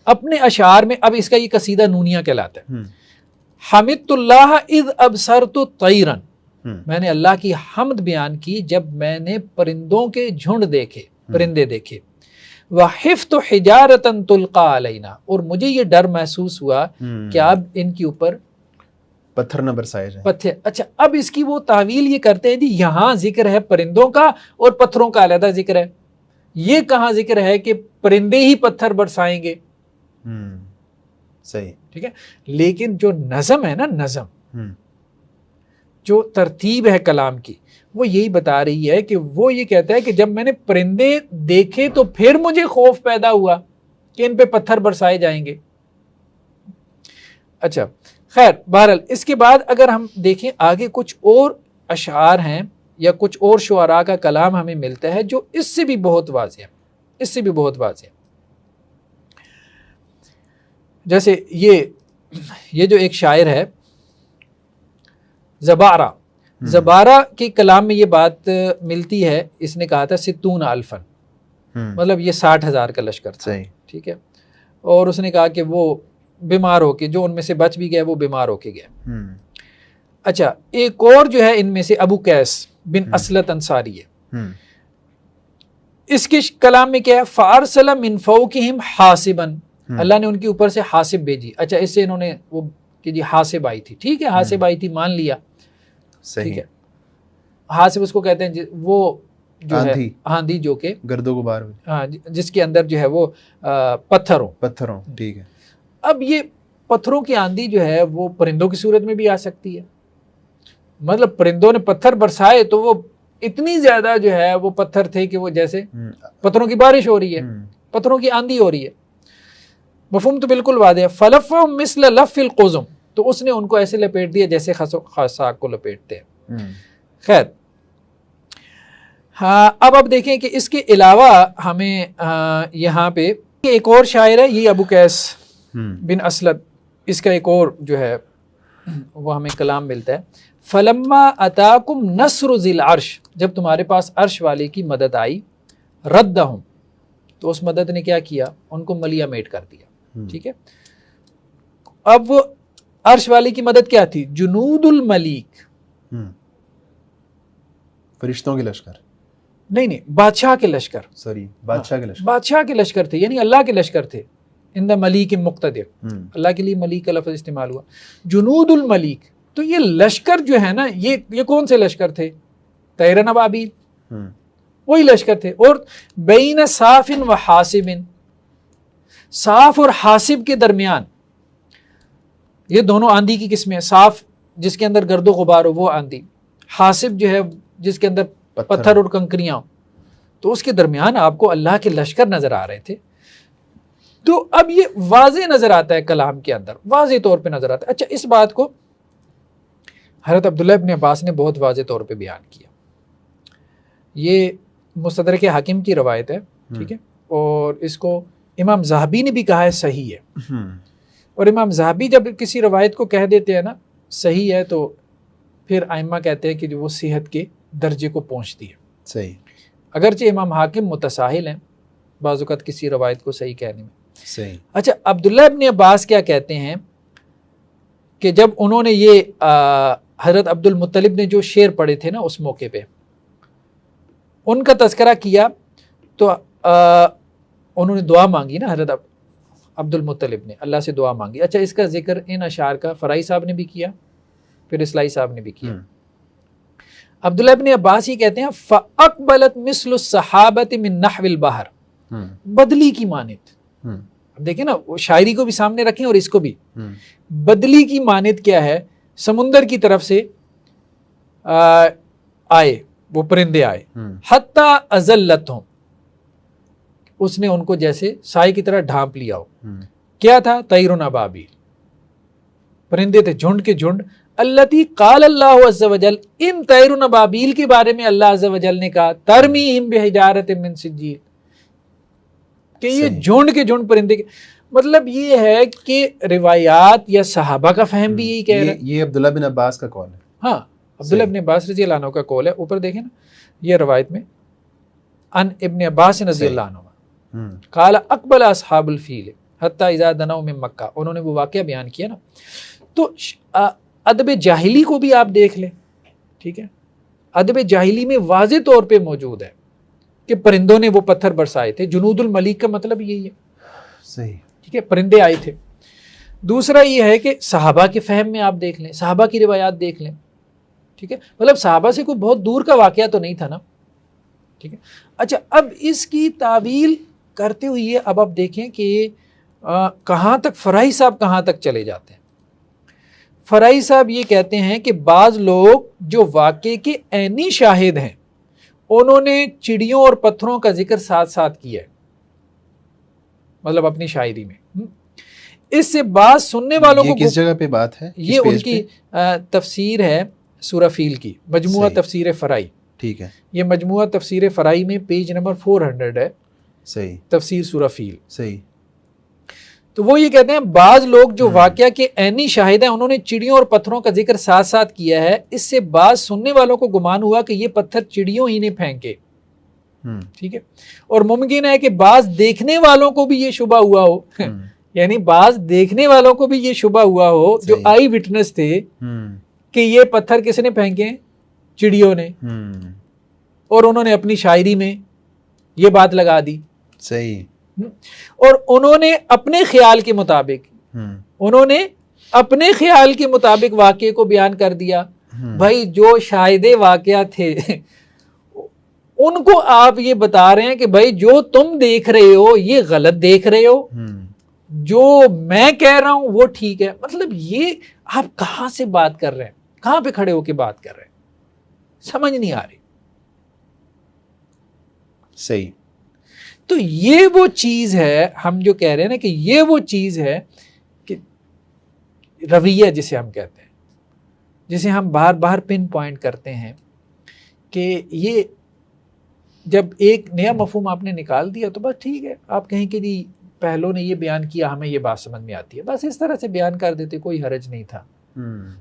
اپنے اشعار میں اب اس کا یہ قصیدہ نونیہ کہلاتا ہے. حمدت اللہ اذ ابصرت طیرا, میں نے اللہ کی حمد بیان کی جب میں نے پرندوں کے جھنڈ دیکھے, پرندے دیکھے. وحفت حجارۃ تلقى علینا, اور مجھے یہ ڈر محسوس ہوا کہ اب ان کے اوپر پتھر نہ برسائے جائیں. پتھر. اچھا اب اس کی وہ تعویل یہ کرتے ہیں جی یہاں ذکر ہے پرندوں کا اور پتھروں کا علیحدہ ذکر ہے. یہ کہاں ذکر ہے کہ پرندے ہی پتھر برسائیں گے؟ صحیح. ٹھیک ہے. لیکن جو نظم ہے نا، نظم جو ترتیب ہے کلام کی، وہ یہی بتا رہی ہے کہ وہ یہ کہتا ہے کہ جب میں نے پرندے دیکھے تو پھر مجھے خوف پیدا ہوا کہ ان پہ پتھر برسائے جائیں گے. اچھا خیر، بہرحال اس کے بعد اگر ہم دیکھیں آگے کچھ اور اشعار ہیں یا کچھ اور شعراء کا کلام ہمیں ملتا ہے جو اس سے بھی بہت واضح ہے، اس سے بھی بہت واضح ہے. جیسے یہ جو ایک شاعر ہے زبارہ، زبارہ کے کلام میں یہ بات ملتی ہے. اس نے کہا تھا 60 الفن، مطلب یہ 60,000 کا لشکر تھا. ٹھیک ہے. اور اس نے کہا کہ وہ بیمار ہو کے، جو ان میں سے بچ بھی گئے وہ بیمار ہو کے گئے. اچھا ایک اور جو ہے ان میں سے ابو قیس بن اسلط انصاری ہے. اس کے کلام میں کیا ہے؟ فارسل من فوقہم حاسبا، اللہ نے ان کے اوپر سے حاسب بھیجی. اچھا اس سے انہوں نے وہ کہ جی حاسب آئی تھی. ٹھیک ہے، حاسب آئی تھی مان لیا. ٹھیک ہے. حاسب اس کو کہتے ہیں وہ جو ہے آندھی جو کہ گرد و غبار، ہاں جس کے اندر جو ہے وہ پتھروں. ٹھیک ہے. اب یہ پتھروں کی آندھی جو ہے وہ پرندوں کی صورت میں بھی آ سکتی ہے. مطلب پرندوں نے پتھر برسائے تو وہ اتنی زیادہ جو ہے وہ پتھر تھے کہ وہ جیسے پتھروں کی بارش ہو رہی ہے، پتھروں کی آندھی ہو رہی ہے. مفہوم تو بالکل واضح ہے. فلفہم مثل لف القزم، تو اس نے ان کو ایسے لپیٹ دیا جیسے خاصاک کو لپیٹتے ہیں. خیر ہاں اب دیکھیں کہ اس کے علاوہ ہمیں یہاں پہ ایک اور شاعر ہے، یہ ابو قیس بن اسلط، اس کا ایک اور جو ہے وہ ہمیں کلام ملتا ہے. فلما اتاکم نصر ذی العرش، جب تمہارے پاس عرش والے کی مدد آئی، ردہم، تو اس مدد نے کیا کیا؟ ان کو ملیا میٹ کر دیا. ٹھیک ہے. اب وہ عرش والے کی مدد کیا تھی؟ جنود الملیک، فرشتوں کے لشکر، نہیں بادشاہ کے لشکر. سوری، بادشاہ کے لشکر. بادشاہ کے لشکر تھے، یعنی اللہ کے لشکر تھے. ان دا ملیک مقتدر، اللہ کے لیے ملیک کا لفظ استعمال ہوا. جنود الملیک، تو یہ لشکر جو ہے نا، یہ کون سے لشکر تھے؟ طیرن ابابیل، وہی لشکر تھے. اور بین صاف و حاسب، صاف اور حاسب کے درمیان، یہ دونوں آندھی کی قسمیں. صاف جس کے اندر گرد و غبار ہو وہ آندھی، حاسب جو ہے جس کے اندر پتھر اور کنکریاں ہوں. تو اس کے درمیان آپ کو اللہ کے لشکر نظر آ رہے تھے. تو اب یہ واضح نظر آتا ہے کلام کے اندر، واضح طور پہ نظر آتا ہے. اچھا اس بات کو حضرت عبداللہ ابن عباس نے بہت واضح طور پہ بیان کیا. یہ مستدرک حاکم کی روایت ہے. ٹھیک ہے. اور اس کو امام ذہبی نے بھی کہا ہے صحیح ہے. اور امام ذہبی جب کسی روایت کو کہہ دیتے ہیں نا صحیح ہے، تو پھر ائمہ کہتے ہیں کہ وہ صحت کے درجے کو پہنچتی ہے. صحیح. اگرچہ امام حاکم متساہل ہیں بعض اوقات کسی روایت کو صحیح کہنے میں. صحیح. اچھا عبداللہ ابن عباس کیا کہتے ہیں کہ جب انہوں نے یہ حضرت عبد المطلب نے جو شعر پڑھے تھے نا اس موقع پہ، ان کا تذکرہ کیا تو انہوں نے دعا مانگی نا، حضرت عبد المطلب نے اللہ سے دعا مانگی. اچھا اس کا ذکر ان اشعار کا فرائی صاحب نے بھی کیا، پھر اسلائی صاحب نے بھی کیا. عبداللہ ابن عباس ہی کہتے ہیں فَأَقْبَلَتْ مِثْلُ الصَّحَابَةِ مِن نَحْوِ الْبَحْرِ، بدلی کی مانت. اب دیکھیں نا، وہ شاعری کو بھی سامنے رکھیں اور اس کو بھی. بدلی کی مانت کیا ہے؟ سمندر کی طرف سے آئے وہ پرندے آئے. حَتَّى أَزَلَّتْهُمْ، اس نے ان کو جیسے سائے کی طرح ڈھانپ لیا ہو. کیا تھا؟ طیر ابابیل، پرندے تھے جھنڈ کے جھنڈ. التی قال اللہ عز وجل، ان طیر ابابیل کے بارے میں اللہ عز وجل نے کہا ترمیہم بحجارۃ من سجیل، کہ یہ جھنڈ کے جھنڈ پرندے کے. مطلب یہ ہے کہ روایات یا صحابہ کا فہم بھی یہی کہہ رہا ہے. یہ عبداللہ بن عباس کا قول ہے. ہاں عبداللہ ابن عباس رضی اللہ عنہ کا قول ہے. اوپر دیکھیں نا یہ روایت میں ان ابن عباس رضی اللہ عنہ قال اقبل اصحاب الفیل حتی اذا دنوا من مکہ، انہوں نے وہ واقعہ بیان کیا نا. تو ادب جاہلی کو بھی آپ دیکھ لیں. ٹھیک ہے. ادب جاہلی میں واضح طور پہ موجود ہے کہ پرندوں نے وہ پتھر برسائے تھے. جنود الملیک کا مطلب یہی ہے. صحیح. ٹھیک ہے. پرندے آئے تھے. دوسرا یہ ہے کہ صحابہ کے فہم میں آپ دیکھ لیں، صحابہ کی روایات دیکھ لیں، ٹھیک ہے، مطلب صحابہ سے کوئی بہت دور کا واقعہ تو نہیں تھا نا، ٹھیک ہے۔ اچھا، اب اس کی تعویل کرتے ہوئے اب آپ دیکھیں کہ کہاں تک فرائی صاحب کہاں تک چلے جاتے ہیں۔ فرائی صاحب یہ کہتے ہیں کہ بعض لوگ جو واقعے کے عینی شاہد ہیں انہوں نے چڑیوں اور پتھروں کا ذکر ساتھ ساتھ کیا ہے، مطلب اپنی شاعری میں۔ اس سے بعض سننے والوں کو کس جگہ پہ بات ہے؟ یہ ان کی تفسیر ہے سورہ فیل کی، مجموعہ تفسیر فرائی، ٹھیک ہے، یہ مجموعہ تفسیر فرائی میں پیج نمبر 400 ہے، صحیح، تفسیر سورہ فیل، صحیح۔ تو وہ یہ کہتے ہیں بعض لوگ جو واقعہ کے عینی شاہد ہیں انہوں نے چڑیوں اور پتھروں کا ذکر ساتھ ساتھ کیا ہے، اس سے بعض سننے والوں کو گمان ہوا کہ یہ پتھر چڑیوں ہی نے پھینکے، ٹھیک ہے، اور ممکن ہے کہ بعض دیکھنے والوں کو بھی یہ شبہ ہوا ہو، یعنی بعض دیکھنے والوں کو بھی یہ شبہ ہوا ہو جو آئی وٹنس تھے کہ یہ پتھر کس نے پھینکے، چڑیوں نے، اور انہوں نے اپنی شاعری میں یہ بات لگا دی، صحیح، اور انہوں نے اپنے خیال کے مطابق واقعے کو بیان کر دیا۔ بھائی جو شاہد واقعہ تھے ان کو آپ یہ بتا رہے ہیں کہ بھائی جو تم دیکھ رہے ہو یہ غلط دیکھ رہے ہو، جو میں کہہ رہا ہوں وہ ٹھیک ہے۔ مطلب یہ آپ کہاں سے بات کر رہے ہیں، کہاں پہ کھڑے ہو کے بات کر رہے ہیں، سمجھ نہیں آ رہی۔ صحیح۔ تو یہ وہ چیز ہے، ہم جو کہہ رہے ہیں نا کہ یہ وہ چیز ہے کہ رویہ جسے ہم کہتے ہیں، جسے ہم بار بار پن پوائنٹ کرتے ہیں کہ یہ جب ایک نیا مفہوم آپ نے نکال دیا تو بس ٹھیک ہے، آپ کہیں کہ جی پہلوں نے یہ بیان کیا ہمیں یہ بات سمجھ میں آتی ہے، بس اس طرح سے بیان کر دیتے، کوئی حرج نہیں تھا۔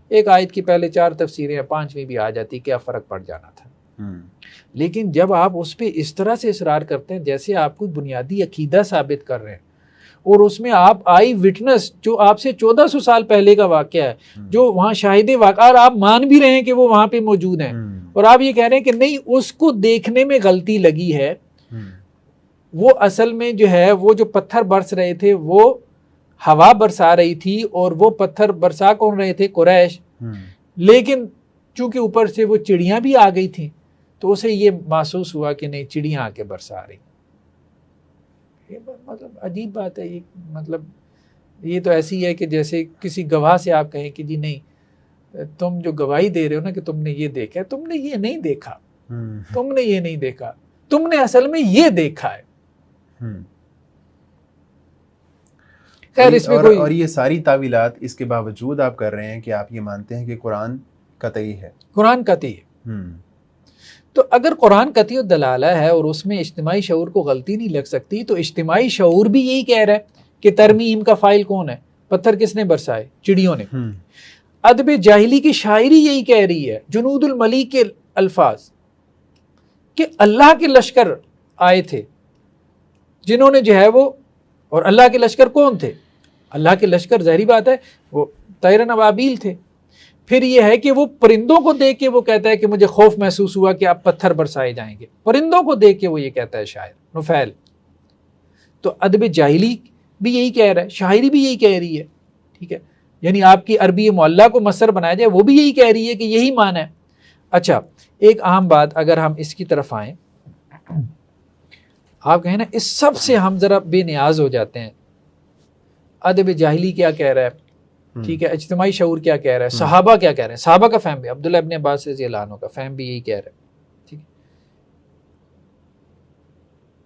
ایک آیت کی پہلے 4 تفسیریں ہیں، 5ویں بھی آ جاتی، کیا فرق پڑ جانا تھا۔ لیکن جب آپ اس پہ اس طرح سے اصرار کرتے ہیں جیسے آپ کو بنیادی عقیدہ ثابت کر رہے ہیں، اور اس میں آپ آئی وٹنس جو آپ سے 1400 سال پہلے کا واقعہ ہے، جو وہاں شاہد واقعہ، اور آپ مان بھی رہے ہیں کہ وہ وہاں پہ موجود ہیں، اور آپ یہ کہہ رہے ہیں کہ نہیں اس کو دیکھنے میں غلطی لگی ہے، وہ اصل میں جو ہے وہ جو پتھر برس رہے تھے وہ ہوا برسا رہی تھی، اور وہ پتھر برسا کون رہے تھے؟ قریش، لیکن چونکہ اوپر سے وہ چڑیاں بھی آ گئی تھیں تو اسے یہ محسوس ہوا کہ نہیں چڑیاں آ کے برسا رہی۔ یہ مطلب عجیب بات ہے، یہ مطلب یہ تو ایسی ہے کہ جیسے کسی گواہ سے آپ کہیں کہ جی نہیں تم جو گواہی دے رہے ہو نا کہ تم نے یہ دیکھا ہے، تم نے یہ نہیں دیکھا، تم نے یہ نہیں دیکھا، تم نے اصل میں یہ دیکھا ہے۔ خیر اس میں کوئی، اور یہ ساری تعویلات اس کے باوجود آپ کر رہے ہیں کہ آپ یہ مانتے ہیں کہ قرآن قطعی ہے، قرآن قطعی ہے۔ تو اگر قرآن قطعی و دلالہ ہے اور اس میں اجتماعی شعور کو غلطی نہیں لگ سکتی، تو اجتماعی شعور بھی یہی کہہ رہا ہے کہ ترمیم کا فاعل کون ہے؟ پتھر کس نے برسائے؟ چڑیوں نے۔ ادب جاہلی کی شاعری یہی کہہ رہی ہے، جنود الملیک کے الفاظ، کہ اللہ کے لشکر آئے تھے جنہوں نے جو ہے وہ، اور اللہ کے لشکر کون تھے؟ اللہ کے لشکر ظاہری بات ہے وہ طیر ابابیل تھے۔ پھر یہ ہے کہ وہ پرندوں کو دیکھ کے وہ کہتا ہے کہ مجھے خوف محسوس ہوا کہ اب پتھر برسائے جائیں گے، پرندوں کو دیکھ کے وہ یہ کہتا ہے شاعر نفیل۔ تو ادب جاہلی بھی یہی کہہ رہا ہے، شاعری بھی یہی کہہ رہی ہے، ٹھیک ہے، یعنی آپ کی عربی معلّہ کو مصدر بنایا جائے وہ بھی یہی کہہ رہی ہے کہ یہی معنی ہے۔ اچھا ایک عام بات اگر ہم اس کی طرف آئیں، آپ کہیں نا اس سب سے ہم ذرا بے نیاز ہو جاتے ہیں، ادب جاہلی کیا کہہ رہا ہے، ٹھیک ہے، اجتماعی شعور کیا کہہ رہا ہے، صحابہ کیا کہہ رہے ہیں، صحابہ کا فہم بھی، عبداللہ ابن عباس رضی اللہ عنہ کا فہم بھی یہی کہہ رہا ہے، ٹھیک ہے،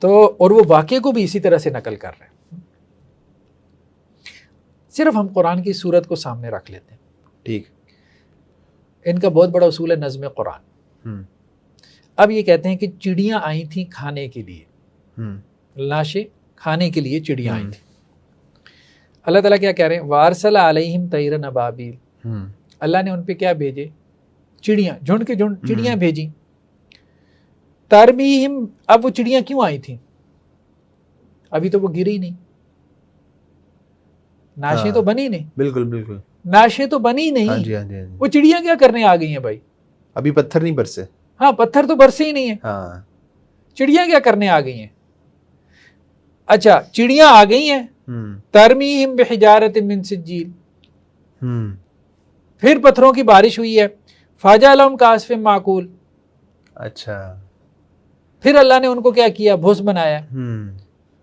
تو اور وہ واقعے کو بھی اسی طرح سے نقل کر رہے ہیں۔ صرف ہم قرآن کی صورت کو سامنے رکھ لیتے ہیں، ٹھیک، ان کا بہت بڑا اصول ہے نظم قرآن۔ اب یہ کہتے ہیں کہ چڑیاں آئی تھیں کھانے کے لیے، لاشیں کھانے کے لیے چڑیاں آئی تھیں۔ اللہ تعالیٰ کیا کہہ رہے ہیں؟ وَأَرْسَلَ عَلَيْهِمْ طَيْرًا أَبَابِيلَ، اللہ نے ان پہ کیا بھیجے؟ چڑیاں، جھنڈ کے جھنڈ چڑیاں بھیجیں۔ تَرْمِيهِمْ، اب وہ چڑیاں کیوں آئی تھیں؟ ابھی تو وہ گری نہیں، ناشیں تو بنی نہیں، بالکل بالکل، ناشیں تو بنی نہیں، وہ چڑیاں کیا کرنے آ گئی ہیں بھائی؟ ابھی پتھر نہیں برسے، ہاں پتھر تو برسے ہی نہیں ہیں، ہاں، چڑیاں کیا کرنے آ گئی ہیں؟ اچھا چڑیاں آ گئی ہیں ترمیہم بحجارۃ من سجیل، پھر پتھروں کی بارش ہوئی ہے، فجعلہم کعصف معقول، اچھا پھر اللہ نے ان کو کیا کیا، بھوس بنایا،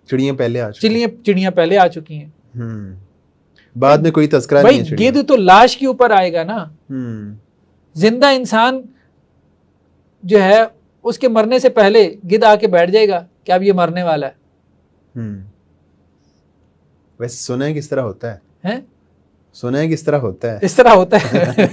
چڑیاں پہلے آ چکی چڑیاں پہلے آ چکی ہیں، بعد میں کوئی تذکرہ نہیں ہے۔ بھائی گدھ تو لاش کے اوپر آئے گا نا، زندہ انسان جو ہے اس کے مرنے سے پہلے گدھ آ کے بیٹھ جائے گا کہ اب یہ مرنے والا ہے۔ ویسے سنا ہے کس طرح ہوتا ہے، سنا ہے کس طرح ہوتا ہے، اس طرح ہوتا ہے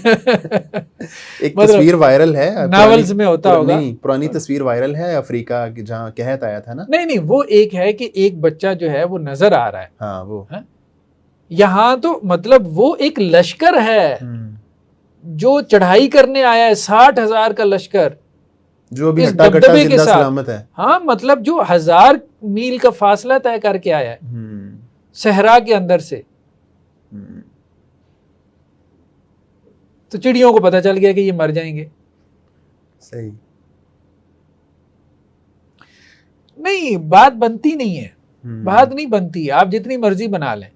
ایک تصویر وائرل ہے ناولز میں ہوتا ہوگا، نہیں پرانی تصویر وائرل ہے افریقہ کی جہاں قحط آیا تھا نا، نہیں وہ ایک ہے کہ ایک بچہ جو ہے وہ نظر آ رہا ہے، ہاں وہ یہاں تو مطلب وہ ایک لشکر ہے جو چڑھائی کرنے آیا ہے، 60,000 کا لشکر جو بھی اس ہٹا کٹا دبدبے کے زندہ ساتھ، سلامت ہے، ہاں مطلب جو 1000 میل کا فاصلہ طے کر کے آیا ہے صحرا کے اندر سے، تو چڑیوں کو پتہ چل گیا کہ یہ مر جائیں گے۔ صحیح نہیں بات بنتی نہیں ہے، بات نہیں بنتی، آپ جتنی مرضی بنا لیں،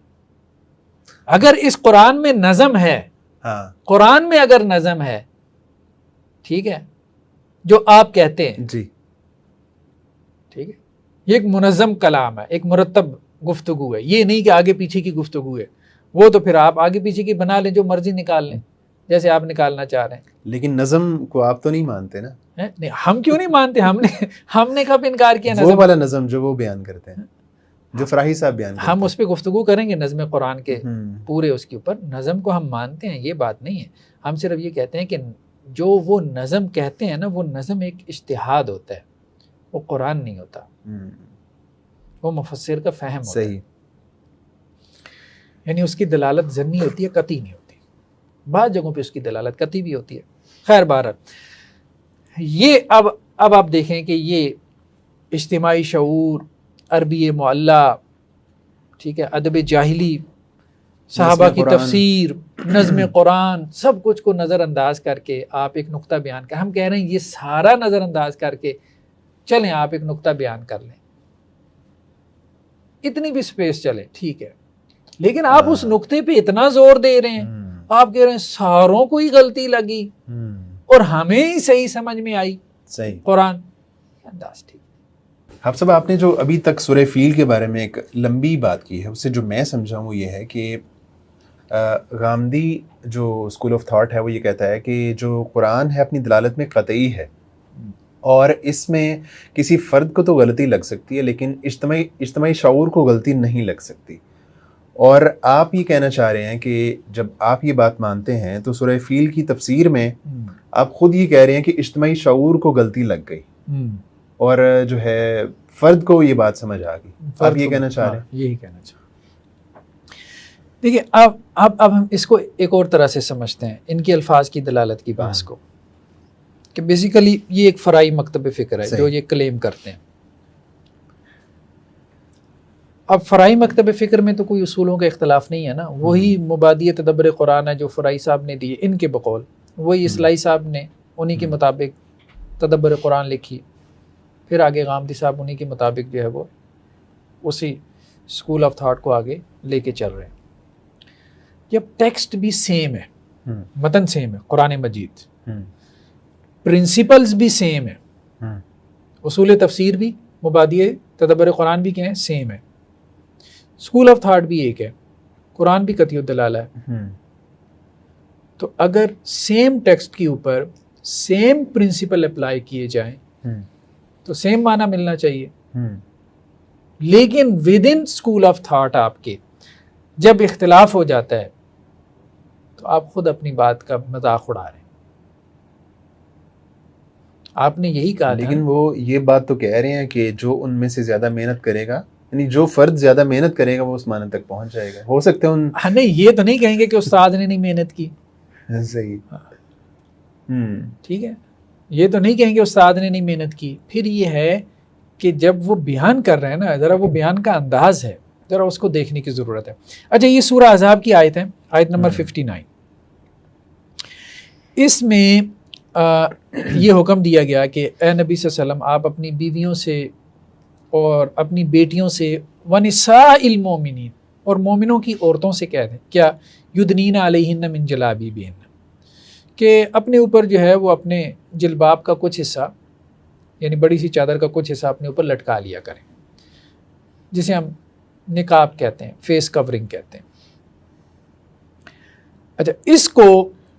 اگر اس قرآن میں نظم ہے، قرآن میں اگر نظم ہے، ٹھیک ہے، جو آپ کہتے ہیں جی ٹھیک ہے، یہ ایک منظم کلام ہے، ایک مرتب گفتگو ہے، یہ نہیں کہ آگے پیچھے کی گفتگو ہے، وہ تو پھر آپ آگے پیچھے کی بنا لیں، جو مرضی نکال لیں جیسے آپ نکالنا چاہ رہے ہیں، لیکن نظم کو آپ تو نہیں مانتے نا؟ نہیں ہم کیوں نہیں مانتے، ہم نے کب انکار کیا وہ والا نظم جو وہ بیان کرتے ہیں، جو فراہی صاحب بیان کرتے ہیں، ہم اس پہ گفتگو کریں گے نظم قرآن کے پورے اس کے اوپر، نظم کو ہم مانتے ہیں، یہ بات نہیں ہے، ہم صرف یہ کہتے ہیں کہ جو وہ نظم کہتے ہیں نا، وہ نظم ایک اجتہاد ہوتا ہے، وہ قرآن نہیں ہوتا، وہ مفسر کا فہم ہوتا ہے، یعنی اس کی دلالت ظنی ہوتی ہے، قطعی نہیں ہوتی، بعض جگہوں پہ اس کی دلالت قطعی بھی ہوتی ہے۔ خیر بہرحال یہ اب آپ دیکھیں کہ یہ اجتماعی شعور، عربی معلّہ، ٹھیک ہے، ادب جاہلی، صحابہ کی تفسیر، نظم قرآن، سب کچھ کو نظر انداز کر کے آپ ایک نقطہ بیان کر، ہم کہہ رہے ہیں یہ سارا نظر انداز کر کے چلیں آپ ایک نقطہ بیان کر لیں، اتنی بھی سپیس چلے ٹھیک ہے، لیکن آپ اس نقطے پہ اتنا زور دے رہے ہیں، آپ کہہ رہے ہیں ساروں کو ہی غلطی لگی اور ہمیں ہی صحیح سمجھ میں آئی صحیح قرآن انداز، ٹھیک۔ حافظ صاحب آپ نے جو ابھی تک سورہ فیل کے بارے میں ایک لمبی بات کی ہے، اس سے جو میں سمجھا ہوں وہ یہ ہے کہ غامدی جو اسکول آف تھاٹ ہے وہ یہ کہتا ہے کہ جو قرآن ہے اپنی دلالت میں قطعی ہے، اور اس میں کسی فرد کو تو غلطی لگ سکتی ہے لیکن اجتماعی شعور کو غلطی نہیں لگ سکتی، اور آپ یہ کہنا چاہ رہے ہیں کہ جب آپ یہ بات مانتے ہیں تو سورہ فیل کی تفسیر میں آپ خود یہ کہہ رہے ہیں کہ اجتماعی شعور کو غلطی لگ گئی اور جو ہے فرد کو یہ بات سمجھ آ گئی، آپ یہ کہنا چاہ رہے ہیں؟ یہی کہنا چاہ رہے ہیں۔ دیکھیے اب ہم اس کو ایک اور طرح سے سمجھتے ہیں، ان کے الفاظ کی دلالت کی بحث کو، کہ بیسیکلی یہ ایک فرائی مکتب فکر ہے جو یہ کلیم کرتے ہیں۔ اب فرائی مکتب فکر میں تو کوئی اصولوں کا اختلاف نہیں ہے نا، وہی مبادی تدبر قرآن ہے جو فرائی صاحب نے دیے ان کے بقول، وہی اصلاحی صاحب نے انہی کے مطابق تدبر قرآن لکھی، پھر آگے غامدی صاحب انہی کے مطابق جو ہے وہ اسی اسکول آف تھاٹ کو آگے لے کے چل رہے ہیں۔ جب ٹیکسٹ بھی سیم ہے، متن سیم ہے قرآن مجید، پرنسپلز بھی سیم ہے، اصول تفسیر بھی مبادی تدبر قرآن بھی کیا ہے، سیم ہے، اسکول آف تھاٹ بھی ایک ہے، قرآن بھی قطعی الدلالہ ہے، تو اگر سیم ٹیکسٹ کے اوپر سیم پرنسپل اپلائی کیے جائیں تو سیم معنی ملنا چاہیے، لیکن with in school of thought آپ کے جب اختلاف ہو جاتا ہے تو آپ خود اپنی بات کا مذاق اڑا رہے ہیں۔ آپ نے یہی کہا، لیکن وہ یہ بات تو کہہ رہے ہیں کہ جو ان میں سے زیادہ محنت کرے گا، یعنی جو فرد زیادہ محنت کرے گا وہ اس معنی تک پہنچ جائے گا، ہو سکتا ہے نہیں یہ تو نہیں کہیں گے کہ استاد نے نہیں محنت کی، صحیح، ٹھیک ہے، یہ تو نہیں کہیں گے استاد نے نہیں محنت کی، پھر یہ ہے کہ جب وہ بیان کر رہے ہیں نا، ذرا وہ بیان کا انداز ہے، ذرا اس کو دیکھنے کی ضرورت ہے۔ اچھا یہ سورہ احزاب کی آیت ہے، آیت نمبر 59، اس میں یہ حکم دیا گیا کہ اے نبی صلی اللہ علیہ وسلم آپ اپنی بیویوں سے اور اپنی بیٹیوں سے وَنِسَاءِ الْمُؤْمِنِينَ، اور مومنوں کی عورتوں سے کہہ دیں کیا یدنین علیہن من جلابیبہن، کہ اپنے اوپر جو ہے وہ اپنے جلباب کا کچھ حصہ یعنی بڑی سی چادر کا کچھ حصہ اپنے اوپر لٹکا لیا کریں، جسے ہم نقاب کہتے ہیں، فیس کورنگ کہتے ہیں۔ اچھا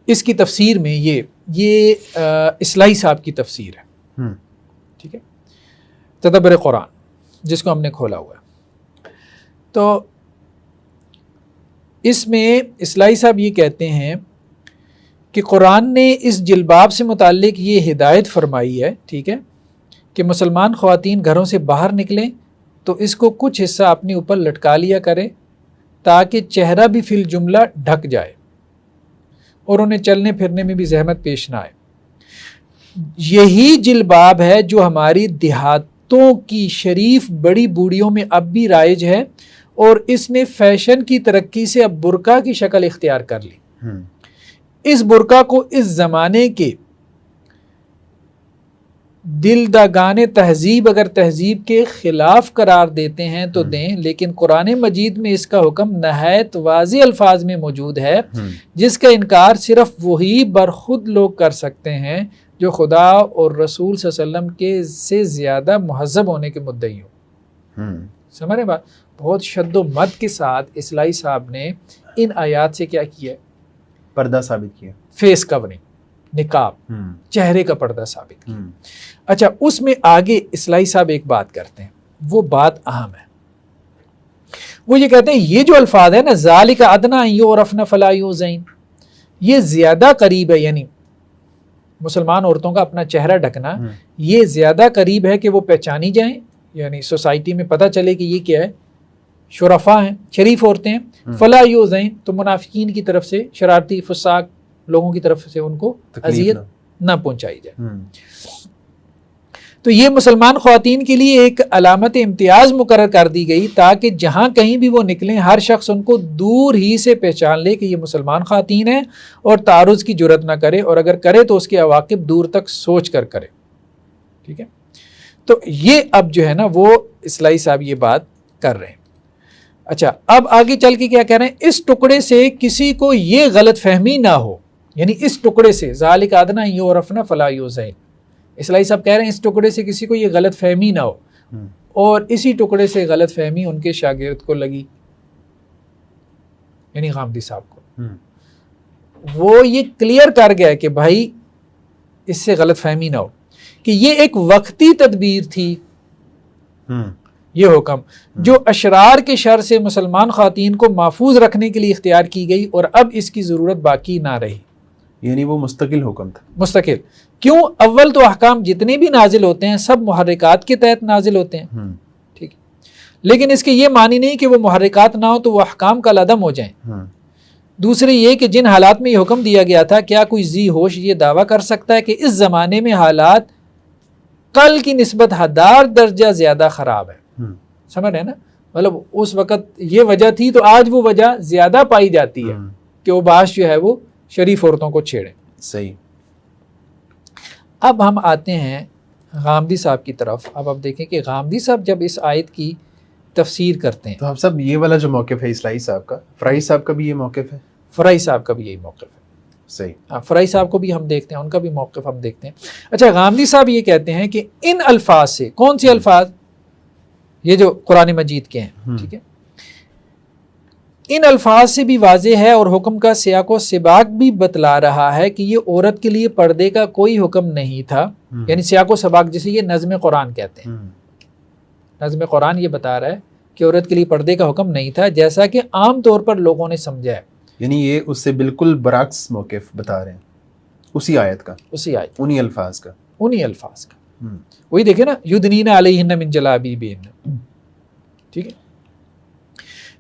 اس کی تفسیر میں یہ اصلاحی صاحب کی تفسیر ہے، ٹھیک ہے، تدبر قرآن جس کو ہم نے کھولا ہوا ہے۔ تو اس میں اصلاحی صاحب یہ کہتے ہیں کہ قرآن نے اس جلباب سے متعلق یہ ہدایت فرمائی ہے، ٹھیک ہے، کہ مسلمان خواتین گھروں سے باہر نکلیں تو اس کو کچھ حصہ اپنے اوپر لٹکا لیا کریں تاکہ چہرہ بھی فی الجملہ ڈھک جائے اور انہیں چلنے پھرنے میں بھی زحمت پیش نہ آئے۔ یہی جلباب ہے جو ہماری دیہاتوں کی شریف بڑی بوڑھیوں میں اب بھی رائج ہے، اور اس نے فیشن کی ترقی سے اب برقع کی شکل اختیار کر لی۔ اس برقع کو اس زمانے کے دلدگان تہذیب اگر تہذیب کے خلاف قرار دیتے ہیں تو دیں، لیکن قرآن مجید میں اس کا حکم نہایت واضح الفاظ میں موجود ہے، جس کا انکار صرف وہی برخود لوگ کر سکتے ہیں جو خدا اور رسول صلی اللہ علیہ وسلم کے سے زیادہ مہذب ہونے کے مدعی ہوں۔ سمجھ رہے بات؟ بہت شد و مد کے ساتھ اصلاحی صاحب نے ان آیات سے کیا کیا؟ پردہ ثابت کیا، فیس کورنگ، نقاب، چہرے کا پردہ ثابت کیا۔ اچھا، اس میں آگے اصلاحی صاحب ایک بات کرتے ہیں، وہ بات اہم ہے، وہ یہ کہتے ہیں یہ جو الفاظ ہے نا، ذالک ادنی ان یعرفن فلا یؤذین، یہ زیادہ قریب ہے، یعنی مسلمان عورتوں کا اپنا چہرہ ڈھکنا یہ زیادہ قریب ہے کہ وہ پہچانی جائیں، یعنی سوسائٹی میں پتہ چلے کہ یہ کیا ہے، شرفاء ہیں، شریف عورتیں ہیں۔ فلا یؤذین، تو منافقین کی طرف سے، شرارتی فساق لوگوں کی طرف سے ان کو اذیت نہ پہنچائی جائے۔ تو یہ مسلمان خواتین کے لیے ایک علامت امتیاز مقرر کر دی گئی تاکہ جہاں کہیں بھی وہ نکلیں ہر شخص ان کو دور ہی سے پہچان لے کہ یہ مسلمان خواتین ہیں اور تعرض کی جرت نہ کرے، اور اگر کرے تو اس کے عواقب دور تک سوچ کر کرے، ٹھیک ہے۔ تو یہ اب جو ہے نا وہ اصلاحی صاحب یہ بات کر رہے ہیں۔ اچھا، اب آگے چل کے کیا کہہ رہے ہیں، اس ٹکڑے سے کسی کو یہ غلط فہمی نہ ہو، یعنی اس ٹکڑے سے ذالک ادنی ان یعرفن فلا یؤذین، اصلاحی صاحب کہہ رہے ہیں اس ٹکڑے سے کسی کو یہ غلط فہمی نہ ہو، اور اسی ٹکڑے سے غلط فہمی ان کے شاگرد کو لگی، یعنی غامدی صاحب کو، وہ یہ کلیئر کر گیا کہ بھائی اس سے غلط فہمی نہ ہو کہ یہ ایک وقتی تدبیر تھی، یہ حکم جو اشرار کے شر سے مسلمان خواتین کو محفوظ رکھنے کے لیے اختیار کی گئی، اور اب اس کی ضرورت باقی نہ رہی، یعنی وہ مستقل حکم تھا، مستقل۔ کیوں؟ اول تو احکام جتنے بھی نازل ہوتے ہیں سب محرکات کے تحت نازل ہوتے ہیں، ٹھیک ہے، لیکن اس کے یہ معنی نہیں کہ وہ محرکات نہ ہو تو وہ احکام کا عدم ہو جائیں۔ دوسری یہ کہ جن حالات میں یہ حکم دیا گیا تھا، کیا کوئی ذی ہوش یہ دعویٰ کر سکتا ہے کہ اس زمانے میں حالات کل کی نسبت 1000 درجہ زیادہ خراب ہے؟ سمجھ رہے ہیں نا، مطلب اس وقت یہ وجہ تھی تو آج وہ وجہ زیادہ پائی جاتی ہے کہ وہ باعث جو ہے وہ شریف عورتوں کو چھیڑیں۔ صحیح۔ اب ہم آتے ہیں غامدی صاحب کی طرف۔ اب آپ دیکھیں کہ غامدی صاحب جب اس آیت کی تفسیر کرتے ہیں تو آپ صاحب یہ والا جو موقف ہے اصلاحی صاحب کا، فرائی صاحب کا بھی یہ موقف ہے؟ فرائی صاحب کا بھی یہی موقف ہے، صحیح۔ فرائی صاحب کو بھی ہم دیکھتے ہیں، ان کا بھی موقف ہم دیکھتے ہیں۔ اچھا، غامدی صاحب یہ کہتے ہیں کہ ان الفاظ سے، کون سے الفاظ؟ یہ جو قرآن مجید کے ہیں، ٹھیک ہے، ان الفاظ سے بھی واضح ہے اور حکم کا سیاق و سباق بھی بتلا رہا ہے کہ یہ عورت کے لیے پردے کا کوئی حکم نہیں تھا، یعنی سیاق و سباق جسے یہ نظم قرآن کہتے ہیں، نظم قرآن یہ بتا رہا ہے کہ عورت کے لیے پردے کا حکم نہیں تھا، جیسا کہ عام طور پر لوگوں نے سمجھا ہے، یعنی یہ اس سے بالکل برعکس موقف بتا رہے ہیں، اسی آیت کا، اسی آیت، انہی الفاظ کا، انہی الفاظ کا۔ وہی دیکھیں نا، یدنین علیہن من جلابیبہن، ٹھیک ہے،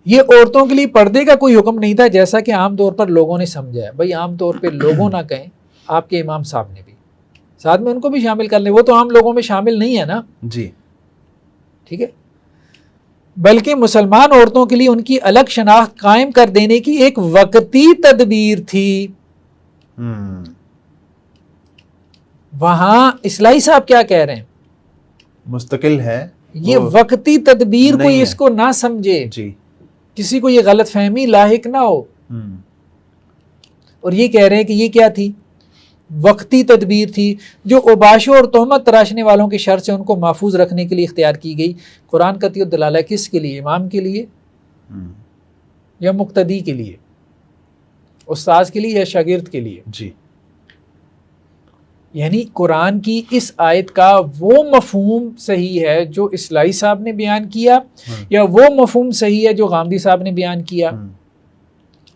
یہ عورتوں کے لیے پردے کا کوئی حکم نہیں تھا جیسا کہ عام طور پر لوگوں نے سمجھا ہے۔ بھائی عام طور پہ لوگوں نہ کہیں، آپ کے امام صاحب نے بھی ساتھ میں ان کو بھی شامل کر لیں، وہ تو عام لوگوں میں شامل نہیں ہے نا، جی، ٹھیک ہے، بلکہ مسلمان عورتوں کے لیے ان کی الگ شناخت قائم کر دینے کی ایک وقتی تدبیر تھی۔ وہاں اصلاحی صاحب کیا کہہ رہے ہیں؟ مستقل ہے، یہ وقتی تدبیر کوئی اس کو نہ سمجھے، جی، کسی کو یہ غلط فہمی لاحق نہ ہو. اور یہ کہہ رہے ہیں کہ یہ کیا تھی؟ وقتی تدبیر تھی جو اوباشوں اور تہمت تراشنے والوں کے شر سے ان کو محفوظ رکھنے کے لیے اختیار کی گئی. قرآن قطعی الدلالہ کس کے لیے؟ امام کے لیے یا مقتدی کے لیے؟ استاذ کے لیے یا شاگرد کے لیے؟ جی. یعنی قرآن کی اس آیت کا وہ مفہوم صحیح ہے جو اصلاحی صاحب نے بیان کیا یا وہ مفہوم صحیح ہے جو غامدی صاحب نے بیان کیا؟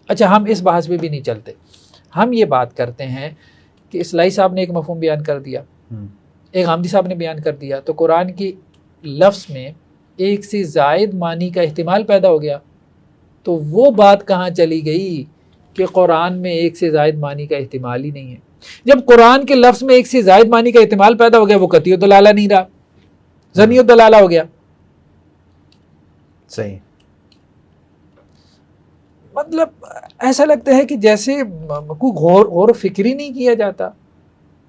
اچھا، ہم اس بحث پہ بھی نہیں چلتے. ہم یہ بات کرتے ہیں کہ اصلاحی صاحب نے ایک مفہوم بیان کر دیا، ایک غامدی صاحب نے بیان کر دیا، تو قرآن کے لفظ میں ایک سے زائد معنی کا احتمال پیدا ہو گیا. تو وہ بات کہاں چلی گئی کہ قرآن میں ایک سے زائد معنی کا احتمال ہی نہیں ہے؟ جب قرآن کے لفظ میں ایک سے زائد معنی کا احتمال پیدا ہو گیا، وہ قطعی الدلالہ نہیں رہا، ظنی الدلالہ ہو گیا. صحیح. مطلب ایسا لگتا ہے کہ جیسے کوئی غور و فکر ہی نہیں کیا جاتا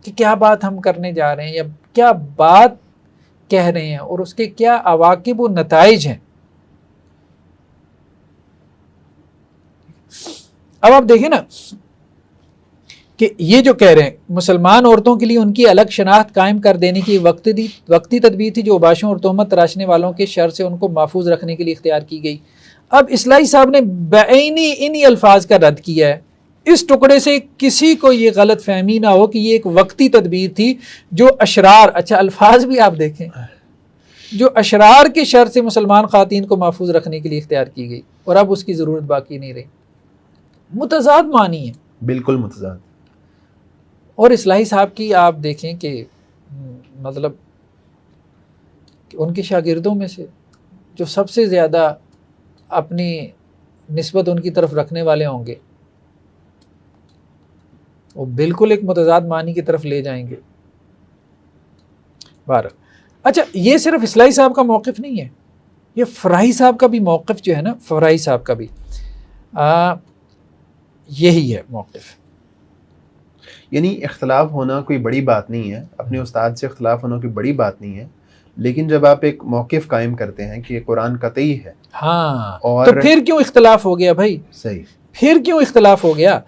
کہ کیا بات ہم کرنے جا رہے ہیں یا کیا بات کہہ رہے ہیں اور اس کے کیا عواقب و نتائج ہیں. اب آپ دیکھیں نا کہ یہ جو کہہ رہے ہیں مسلمان عورتوں کے لیے ان کی الگ شناخت قائم کر دینے کی وقتی تدبیر تھی جو اوباشوں اور تہمت تراشنے والوں کے شر سے ان کو محفوظ رکھنے کے لیے اختیار کی گئی. اب اصلاحی صاحب نے بعینی انہی الفاظ کا رد کیا ہے. اس ٹکڑے سے کسی کو یہ غلط فہمی نہ ہو کہ یہ ایک وقتی تدبیر تھی جو اشرار، اچھا الفاظ بھی آپ دیکھیں، جو اشرار کے شر سے مسلمان خواتین کو محفوظ رکھنے کے لیے اختیار کی گئی، اور اب اس کی ضرورت باقی نہیں رہی. متضاد معنی ہے، بالکل متضاد. اور اصلاحی صاحب کی آپ دیکھیں کہ مطلب کہ ان کے شاگردوں میں سے جو سب سے زیادہ اپنی نسبت ان کی طرف رکھنے والے ہوں گے وہ بالکل ایک متضاد معنی کی طرف لے جائیں گے. اچھا، یہ صرف اصلاحی صاحب کا موقف نہیں ہے، یہ فرائی صاحب کا بھی موقف جو ہے نا، فرائی صاحب کا بھی یہی ہے موقف. یعنی اختلاف ہونا کوئی بڑی بات نہیں ہے، اپنے استاد سے اختلاف ہونا کوئی بڑی بات نہیں ہے، لیکن جب آپ ایک موقف قائم کرتے ہیں کہ یہ قرآن قطعی ہے، ہاں، اور تو پھر کیوں اختلاف ہو گیا بھائی؟ صحیح. پھر کیوں اختلاف ہو گیا؟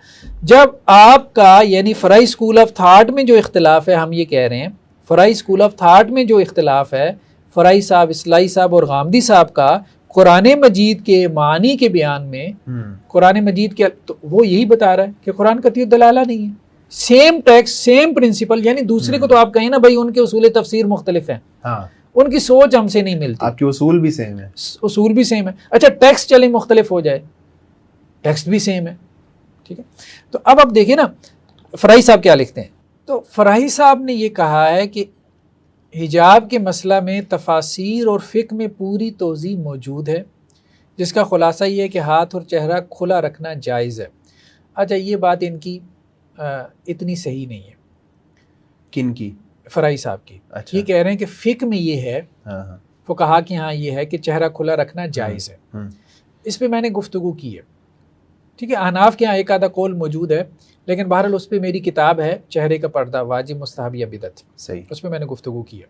جب آپ کا یعنی فرائی اسکول آف تھاٹ میں جو اختلاف ہے، ہم یہ کہہ رہے ہیں فرائی اسکول آف تھاٹ میں جو اختلاف ہے، فرائی صاحب، اصلاحی صاحب اور غامدی صاحب کا قرآن مجید کے معنی کے بیان میں، قرآن مجید کے، تو وہ یہی بتا رہا ہے کہ قرآن قطعی الدلالہ نہیں ہے. Same text, same principle. یعنی دوسرے کو تو آپ کہیں نا بھائی ان کے اصول تفسیر مختلف ہیں، ان کی سوچ ہم سے نہیں ملتی. آپ کے اصول بھی سیم ہے، اصول بھی سیم ہے. اچھا ٹیکسٹ چلیں مختلف ہو جائے، ٹیکسٹ بھی سیم ہے، ٹھیک ہے. تو اب آپ دیکھیں نا فرائی صاحب کیا لکھتے ہیں. تو فرائی صاحب نے یہ کہا ہے کہ حجاب کے مسئلہ میں تفاسیر اور فقہ میں پوری توضیح موجود ہے، جس کا خلاصہ یہ ہے کہ ہاتھ اور چہرہ کھلا رکھنا جائز ہے. اچھا، یہ بات ان کی اتنی صحیح نہیں ہے. کن کی؟ فرائی صاحب کی. اچھا. یہ کہہ رہے ہیں کہ فقہ میں یہ ہے، فقہا کہ ہاں یہ ہے کہ چہرہ کھلا رکھنا جائز ہے. اس پہ میں نے گفتگو کی ہے، ٹھیک ہے. احناف کے ہاں ایک آدھا قول موجود ہے، لیکن بہرحال اس پہ میری کتاب ہے چہرے کا پردہ واجب مستحب یا بدعت، صحیح، اس پہ میں نے گفتگو کی ہے.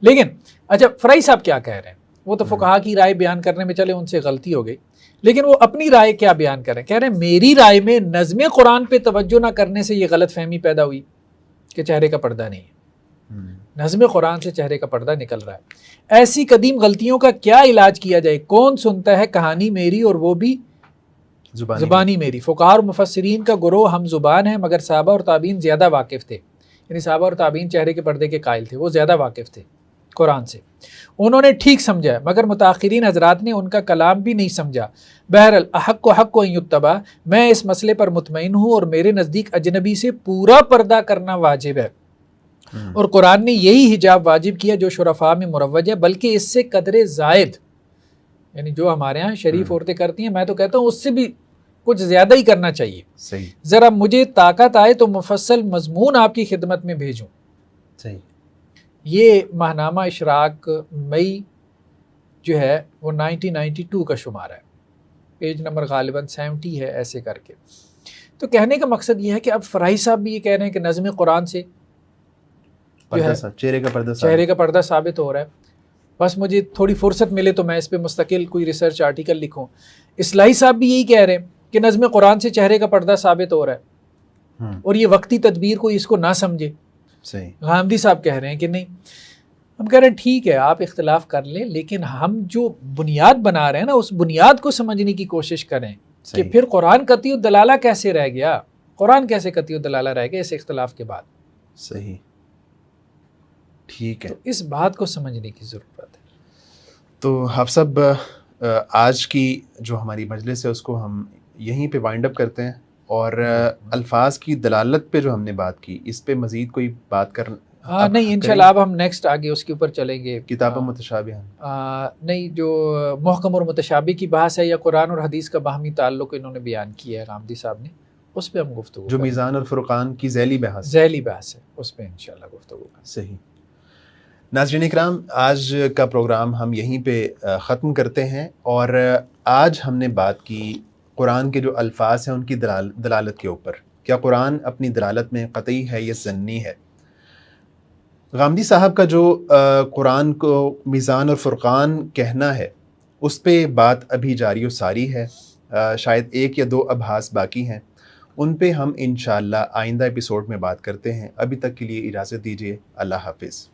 لیکن اچھا فرائی صاحب کیا کہہ رہے ہیں؟ وہ تو فقہا کی رائے بیان کرنے میں چلے ان سے غلطی ہو گئی، لیکن وہ اپنی رائے کیا بیان کر رہے ہیں؟ کہہ رہے ہیں میری رائے میں نظم قرآن پہ توجہ نہ کرنے سے یہ غلط فہمی پیدا ہوئی کہ چہرے کا پردہ نہیں ہے. نظم قرآن سے چہرے کا پردہ نکل رہا ہے. ایسی قدیم غلطیوں کا کیا علاج کیا جائے؟ کون سنتا ہے کہانی میری اور وہ بھی زبانی میری. فقہاء اور مفسرین کا گروہ ہم زبان ہے، مگر صحابہ اور تابعین زیادہ واقف تھے. یعنی صحابہ اور تابعین چہرے کے پردے کے قائل تھے، وہ زیادہ واقف تھے قرآن سے، انہوں نے ٹھیک سمجھا، مگر متاخرین حضرات نے ان کا کلام بھی نہیں سمجھا. بہرحال احق و حق و ان یتبع، میں اس مسئلے پر مطمئن ہوں اور میرے نزدیک اجنبی سے پورا پردہ کرنا واجب ہے، اور قرآن نے یہی حجاب واجب کیا جو شرفاء میں مروج ہے، بلکہ اس سے قدر زائد، یعنی جو ہمارے ہاں شریف عورتیں کرتی ہیں، میں تو کہتا ہوں اس سے بھی کچھ زیادہ ہی کرنا چاہیے. صحیح. ذرا مجھے طاقت آئے تو مفصل مضمون آپ کی خدمت میں بھیجوں. صحیح. یہ ماہنامہ اشراق مئی جو ہے وہ 1992 کا شمار ہے، پیج نمبر غالباً 70 ہے ایسے کر کے. تو کہنے کا مقصد یہ ہے کہ اب فرائی صاحب بھی یہ کہہ رہے ہیں کہ نظم قرآن سے جو ہے چہرے کا پردہ ثابت ہو رہا ہے. بس مجھے تھوڑی فرصت ملے تو میں اس پہ مستقل کوئی ریسرچ آرٹیکل لکھوں. اصلاحی صاحب بھی یہی کہہ رہے ہیں کہ نظم قرآن سے چہرے کا پردہ ثابت ہو رہا ہے اور یہ وقتی تدبیر کوئی اس کو نہ سمجھے. صحیح. غامدی صاحب کہہ رہے ہیں کہ نہیں. ہم کہہ رہے ہیں ٹھیک ہے آپ اختلاف کر لیں لیکن ہم جو بنیاد بنا رہے ہیں نا اس بنیاد کو سمجھنے کی کوشش کریں کہ پھر قرآن قطعی الدلالہ کیسے رہ گیا, قرآن کیسے قطعی الدلالہ رہ گیا اس اختلاف کے بعد. صحیح. ٹھیک ہے, تو اس بات کو سمجھنے کی ضرورت ہے. تو حافظ صاحب آج کی جو ہماری مجلس ہے اس کو ہم یہیں پہ وائنڈ اپ کرتے ہیں, اور الفاظ کی دلالت پہ جو ہم نے بات کی اس پہ مزید کوئی بات کرنا نہیں انشاءاللہ اب ہم نیکسٹ آگے اس کے اوپر چلیں گے. کتاب متشابہ نہیں جو محکم اور متشابہ کی بحث ہے یا قرآن اور حدیث کا باہمی تعلق انہوں نے بیان کیا ہے غامدی صاحب نے, اس پہ ہم گفتگو جو میزان اور فرقان کی ذیلی بحث ہے اس پہ انشاءاللہ گفتگو کریں. صحیح. ناظرین اکرام, آج کا پروگرام ہم یہیں پہ ختم کرتے ہیں, اور آج ہم نے بات کی قرآن کے جو الفاظ ہیں ان کی دلالت کے اوپر. کیا قرآن اپنی دلالت میں قطعی ہے یا ظنی ہے؟ غامدی صاحب کا جو قرآن کو میزان اور فرقان کہنا ہے اس پہ بات ابھی جاری و ساری ہے, شاید 1 یا 2 ابحاث باقی ہیں, ان پہ ہم انشاءاللہ آئندہ ایپیسوڈ میں بات کرتے ہیں. ابھی تک کے لیے اجازت دیجیے. اللہ حافظ.